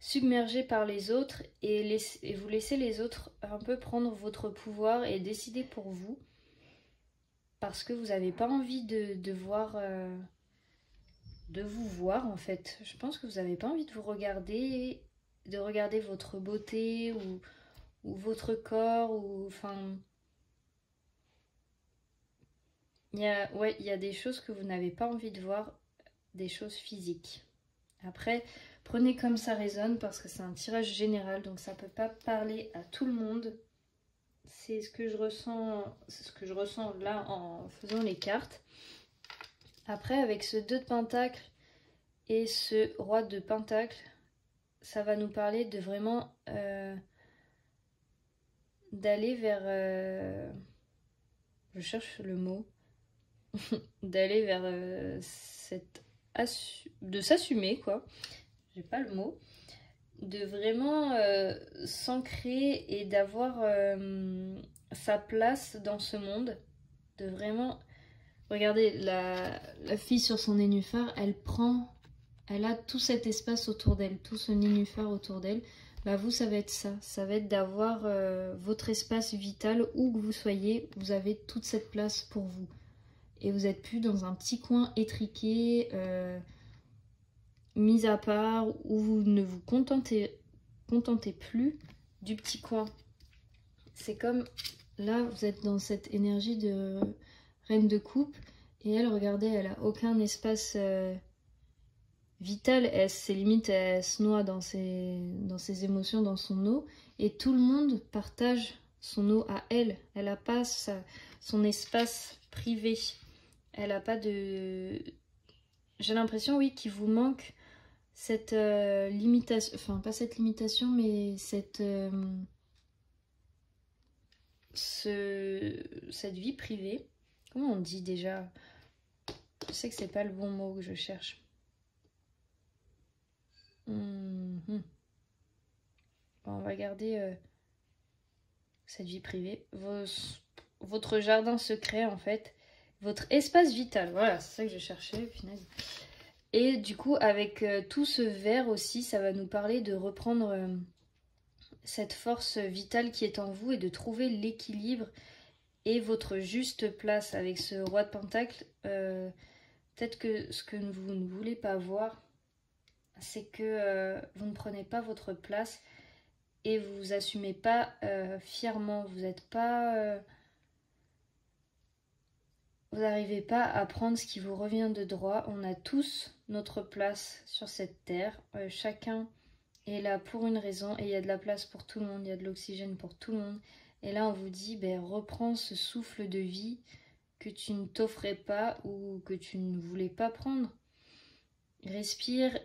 Speaker 1: submerger par les autres et vous laissez les autres un peu prendre votre pouvoir et décider pour vous. Parce que vous n'avez pas envie de vous voir en fait. Je pense que vous n'avez pas envie de vous regarder, de regarder votre beauté ou votre corps, ou enfin... il y a des choses que vous n'avez pas envie de voir, des choses physiques. Après, prenez comme ça résonne, parce que c'est un tirage général, donc ça ne peut pas parler à tout le monde. C'est ce que je ressens là en faisant les cartes. Après, avec ce 2 de Pentacle et ce Roi de Pentacle, ça va nous parler de vraiment d'aller vers... je cherche le mot. D'aller vers de s'assumer, quoi. J'ai pas le mot. De vraiment s'ancrer et d'avoir sa place dans ce monde. De vraiment... Regardez, la fille sur son nénuphar, elle a tout cet espace autour d'elle, tout ce nénuphar autour d'elle. Vous, ça va être ça. Ça va être d'avoir votre espace vital, où que vous soyez, vous avez toute cette place pour vous. Et vous n'êtes plus dans un petit coin étriqué, mis à part, où vous ne vous contentez plus du petit coin. C'est comme, là, vous êtes dans cette énergie de reine de coupe, et elle, regardez, elle a aucun espace vital, c'est limite, elle se noie dans ses émotions, dans son eau, et tout le monde partage son eau à elle. Elle n'a pas son espace privé. Elle n'a pas de... J'ai l'impression, oui, qu'il vous manque cette limitation, enfin pas cette limitation, mais cette vie privée. Comment on dit déjà? Je sais que c'est pas le bon mot que je cherche. Bon, on va garder cette vie privée. Votre jardin secret en fait. Votre espace vital. Voilà, c'est ça que je cherchais, punaise. Et du coup, avec tout ce vert aussi, ça va nous parler de reprendre cette force vitale qui est en vous et de trouver l'équilibre et votre juste place avec ce roi de pentacle. Peut-être que ce que vous ne voulez pas voir, c'est que vous ne prenez pas votre place et vous vous assumez pas fièrement. Vous n'êtes pas... vous n'arrivez pas à prendre ce qui vous revient de droit. On a tous notre place sur cette terre. Chacun est là pour une raison et il y a de la place pour tout le monde. Il y a de l'oxygène pour tout le monde. Et là, on vous dit, ben, reprends ce souffle de vie que tu ne t'offrais pas ou que tu ne voulais pas prendre. Respire,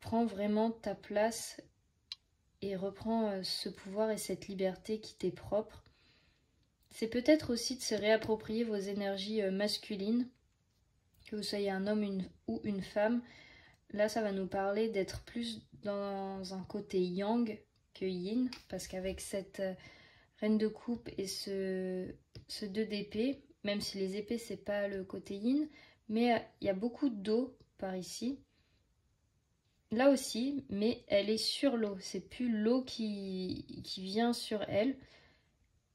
Speaker 1: prends vraiment ta place et reprends ce pouvoir et cette liberté qui t'est propre. C'est peut-être aussi de se réapproprier vos énergies masculines, que vous soyez un homme ou une femme. Là, ça va nous parler d'être plus dans un côté yang que yin, parce qu'avec cette reine de coupe et ce 2 d'épée, même si les épées, c'est pas le côté yin, mais il y a beaucoup d'eau par ici. Là aussi, mais elle est sur l'eau. C'est plus l'eau qui vient sur elle.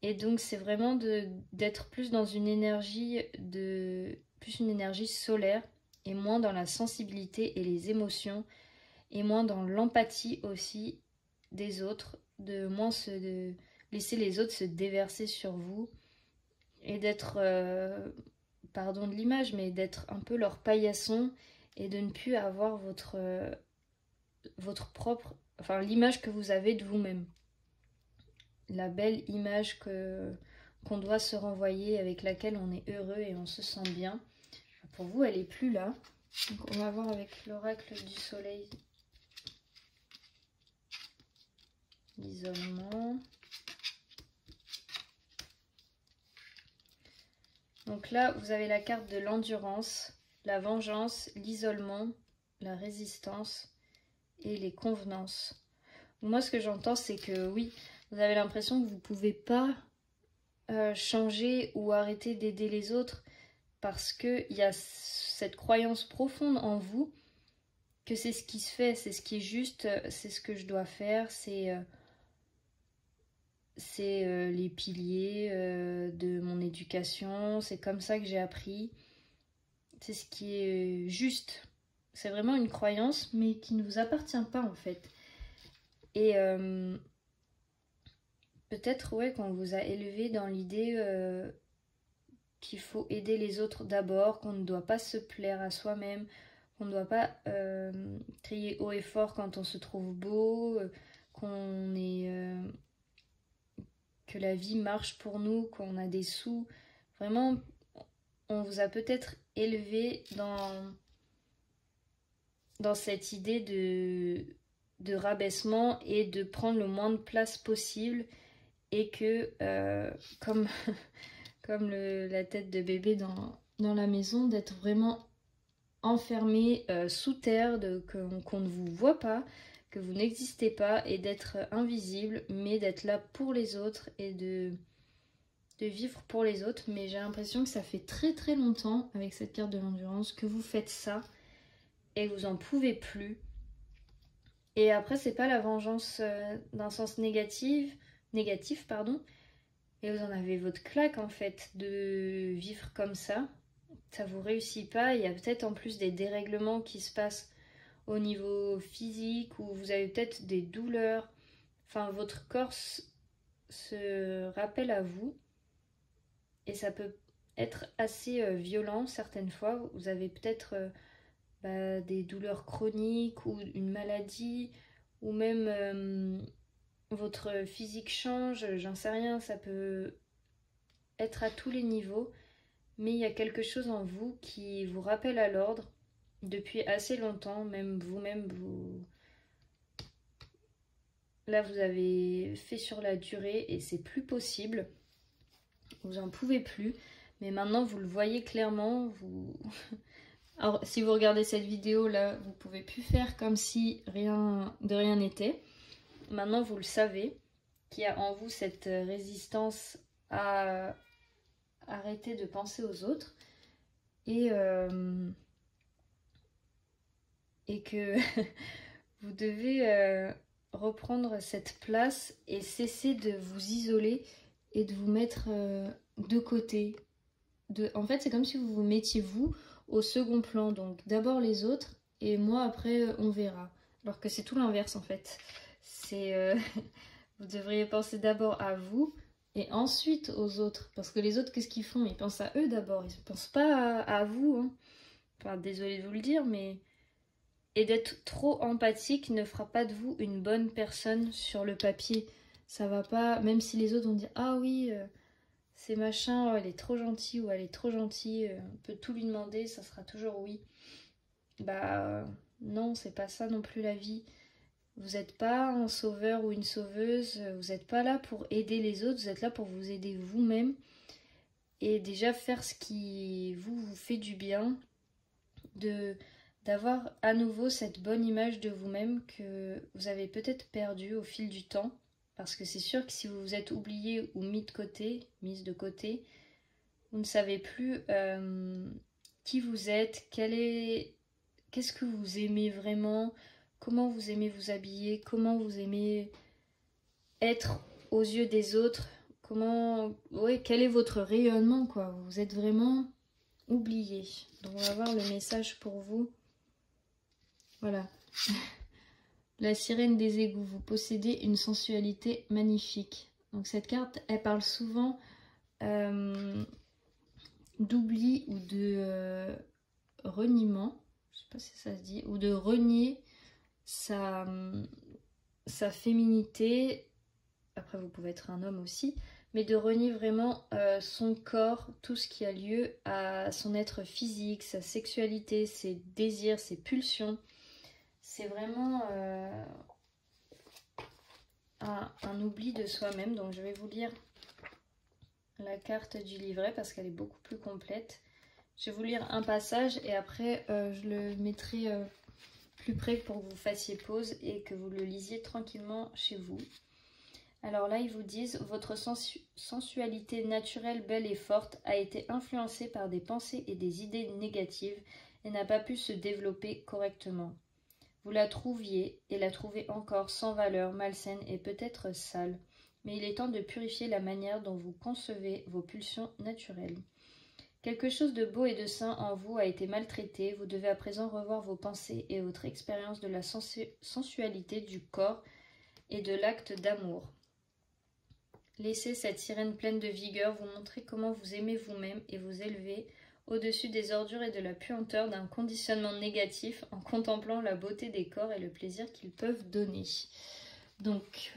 Speaker 1: Et donc, c'est vraiment d'être plus dans une énergie plus une énergie solaire et moins dans la sensibilité et les émotions et moins dans l'empathie aussi des autres, de laisser les autres se déverser sur vous et d'être, pardon de l'image, mais d'être un peu leur paillasson et de ne plus avoir votre propre, enfin l'image que vous avez de vous-même. La belle image qu'on doit se renvoyer, avec laquelle on est heureux et on se sent bien. Pour vous, elle n'est plus là. Donc on va voir avec l'oracle du soleil. L'isolement. Donc là, vous avez la carte de l'endurance, la vengeance, l'isolement, la résistance et les convenances. Moi, ce que j'entends, c'est que oui, vous avez l'impression que vous ne pouvez pas changer ou arrêter d'aider les autres parce qu'il y a cette croyance profonde en vous que c'est ce qui se fait, c'est ce qui est juste, c'est ce que je dois faire, c'est les piliers de mon éducation, c'est comme ça que j'ai appris, c'est ce qui est juste. C'est vraiment une croyance, mais qui ne vous appartient pas en fait. Et peut-être ouais, qu'on vous a élevé dans l'idée qu'il faut aider les autres d'abord, qu'on ne doit pas se plaire à soi-même, qu'on ne doit pas crier haut et fort quand on se trouve beau, que la vie marche pour nous, qu'on a des sous. Vraiment, on vous a peut-être élevé dans cette idée de rabaissement et de prendre le moins de place possible et que comme la tête de bébé dans la maison, d'être vraiment enfermé sous terre, qu'on ne vous voit pas, que vous n'existez pas et d'être invisible, mais d'être là pour les autres et de vivre pour les autres. Mais j'ai l'impression que ça fait très très longtemps avec cette carte de l'endurance que vous faites ça et vous en pouvez plus. Et après, c'est pas la vengeance d'un sens négatif, pardon. Et vous en avez votre claque en fait de vivre comme ça. Ça vous réussit pas. Il y a peut-être en plus des dérèglements qui se passent au niveau physique ou vous avez peut-être des douleurs. Enfin, votre corps se rappelle à vous. Et ça peut être assez violent certaines fois. Vous avez peut-être des douleurs chroniques ou une maladie ou même votre physique change, j'en sais rien, ça peut être à tous les niveaux, mais il y a quelque chose en vous qui vous rappelle à l'ordre depuis assez longtemps, même vous-même, là vous avez fait sur la durée et c'est plus possible, vous en pouvez plus, mais maintenant vous le voyez clairement, Alors si vous regardez cette vidéo là, vous pouvez plus faire comme si rien n'était. Maintenant vous le savez, qu'il y a en vous cette résistance à arrêter de penser aux autres et que vous devez reprendre cette place et cesser de vous isoler et de vous mettre de côté. En fait, c'est comme si vous vous mettiez vous au second plan. Donc d'abord les autres et moi après on verra. Alors que c'est tout l'inverse en fait. C'est vous devriez penser d'abord à vous et ensuite aux autres. Parce que les autres, qu'est-ce qu'ils font? Ils pensent à eux d'abord. Ils ne pensent pas à vous. Hein. Enfin, désolée de vous le dire, mais... Et d'être trop empathique ne fera pas de vous une bonne personne sur le papier. Ça va pas, même si les autres vont dire « Ah oui, c'est machin, elle est trop gentille ou elle est trop gentille, on peut tout lui demander, ça sera toujours oui. » Bah non, c'est pas ça non plus la vie. Vous n'êtes pas un sauveur ou une sauveuse, vous n'êtes pas là pour aider les autres, vous êtes là pour vous aider vous-même. Et déjà faire ce qui vous fait du bien, d'avoir à nouveau cette bonne image de vous-même que vous avez peut-être perdue au fil du temps. Parce que c'est sûr que si vous vous êtes oublié ou mise de côté, vous ne savez plus qui vous êtes, qu'est-ce que vous aimez vraiment, comment vous aimez vous habiller, comment vous aimez être aux yeux des autres, quel est votre rayonnement, quoi. Vous êtes vraiment oublié. Donc on va voir le message pour vous. Voilà. La sirène des égouts, vous possédez une sensualité magnifique. Donc cette carte, elle parle souvent d'oubli ou de reniement, je sais pas si ça se dit, ou de renier sa féminité, après vous pouvez être un homme aussi, mais de renier vraiment son corps, tout ce qui a lieu à son être physique, sa sexualité, ses désirs, ses pulsions. C'est vraiment un oubli de soi-même. Donc je vais vous lire la carte du livret parce qu'elle est beaucoup plus complète. Je vais vous lire un passage et après je le mettrai plus près pour que vous fassiez pause et que vous le lisiez tranquillement chez vous. Alors là, ils vous disent « Votre sensualité naturelle, belle et forte a été influencée par des pensées et des idées négatives et n'a pas pu se développer correctement. Vous la trouviez et la trouvez encore sans valeur, malsaine et peut-être sale. Mais il est temps de purifier la manière dont vous concevez vos pulsions naturelles. Quelque chose de beau et de sain en vous a été maltraité. Vous devez à présent revoir vos pensées et votre expérience de la sensualité du corps et de l'acte d'amour. Laissez cette sirène pleine de vigueur vous montrer comment vous aimez vous-même et vous élever au-dessus des ordures et de la puanteur d'un conditionnement négatif en contemplant la beauté des corps et le plaisir qu'ils peuvent donner. » Donc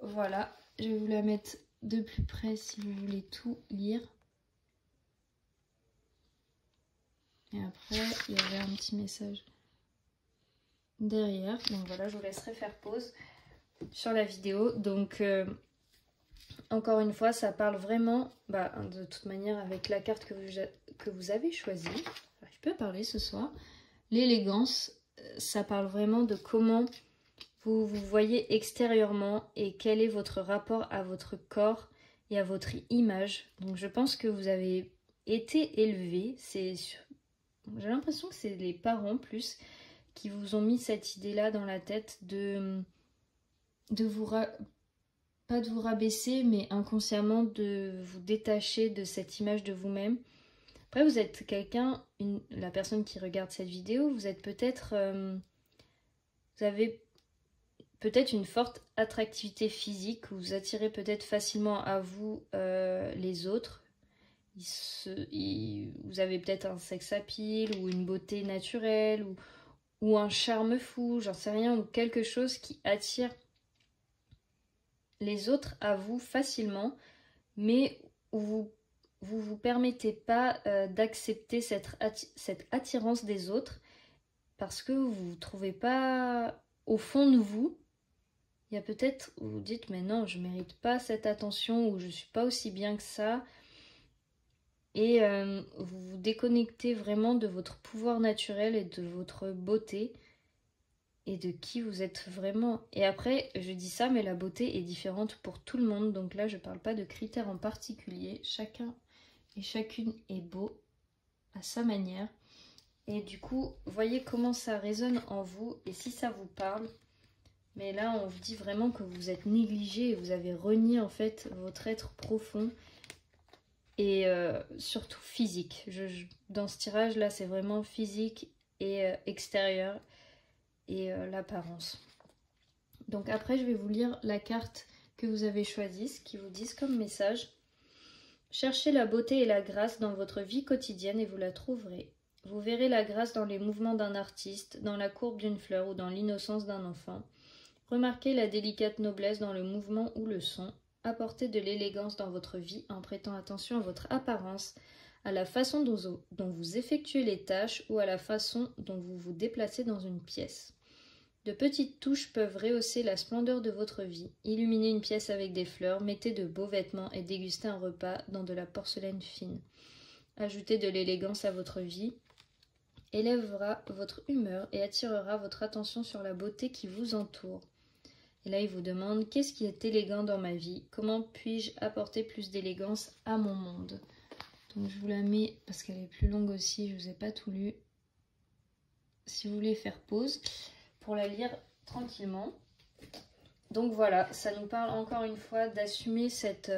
Speaker 1: voilà, je vais vous la mettre de plus près si vous voulez tout lire. Et après, il y avait un petit message derrière. Donc voilà, je vous laisserai faire pause sur la vidéo. Donc encore une fois, ça parle vraiment, de toute manière, avec la carte que vous avez choisie. Je peux parler ce soir. L'élégance, ça parle vraiment de comment vous vous voyez extérieurement et quel est votre rapport à votre corps et à votre image. Donc je pense que vous avez été élevé. J'ai l'impression que c'est les parents plus qui vous ont mis cette idée-là dans la tête de vous... Pas de vous rabaisser, mais inconsciemment de vous détacher de cette image de vous-même. Après, vous êtes la personne qui regarde cette vidéo, vous êtes peut-être... vous avez peut-être une forte attractivité physique, vous attirez peut-être facilement à vous les autres. Vous avez peut-être un sex appeal ou une beauté naturelle ou un charme fou, j'en sais rien, ou quelque chose qui attire les autres à vous facilement, mais où vous permettez pas d'accepter cette attirance des autres parce que vous ne vous trouvez pas au fond de vous. Il y a peut-être où vous dites mais non, je ne mérite pas cette attention ou je ne suis pas aussi bien que ça. Et vous vous déconnectez vraiment de votre pouvoir naturel et de votre beauté et de qui vous êtes vraiment. Et après, je dis ça, mais la beauté est différente pour tout le monde. Donc là, je ne parle pas de critères en particulier. Chacun et chacune est beau à sa manière. Et du coup, voyez comment ça résonne en vous et si ça vous parle. Mais là, on vous dit vraiment que vous êtes négligé et vous avez renié en fait votre être profond et surtout physique. Dans ce tirage là, c'est vraiment physique et extérieur et l'apparence. Donc après, je vais vous lire la carte que vous avez choisie, ce qui vous dit comme message. Cherchez la beauté et la grâce dans votre vie quotidienne et vous la trouverez. Vous verrez la grâce dans les mouvements d'un artiste, dans la courbe d'une fleur ou dans l'innocence d'un enfant. Remarquez la délicate noblesse dans le mouvement ou le son. Apportez de l'élégance dans votre vie en prêtant attention à votre apparence, à la façon dont vous effectuez les tâches ou à la façon dont vous vous déplacez dans une pièce. De petites touches peuvent rehausser la splendeur de votre vie. Illuminez une pièce avec des fleurs, mettez de beaux vêtements et dégustez un repas dans de la porcelaine fine. Ajoutez de l'élégance à votre vie, élèvera votre humeur et attirera votre attention sur la beauté qui vous entoure. Et là, il vous demande, qu'est-ce qui est élégant dans ma vie? Comment puis-je apporter plus d'élégance à mon monde? Donc je vous la mets parce qu'elle est plus longue aussi, je ne vous ai pas tout lu. Si vous voulez faire pause pour la lire tranquillement. Donc voilà, ça nous parle encore une fois d'assumer cette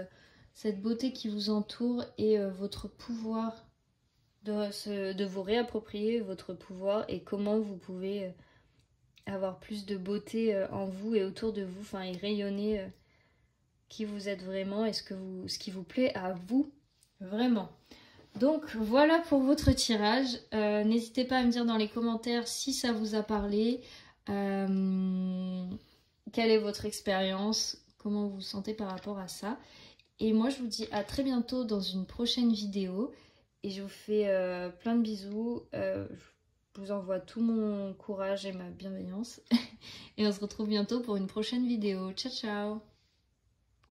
Speaker 1: beauté qui vous entoure et votre pouvoir, de vous réapproprier votre pouvoir et comment vous pouvez avoir plus de beauté en vous et autour de vous, enfin et rayonner qui vous êtes vraiment et ce qui vous plaît à vous vraiment. Donc voilà pour votre tirage. N'hésitez pas à me dire dans les commentaires si ça vous a parlé, quelle est votre expérience, comment vous vous sentez par rapport à ça. Et moi je vous dis à très bientôt dans une prochaine vidéo et je vous fais plein de bisous. Je vous envoie tout mon courage et ma bienveillance. Et on se retrouve bientôt pour une prochaine vidéo. Ciao ciao!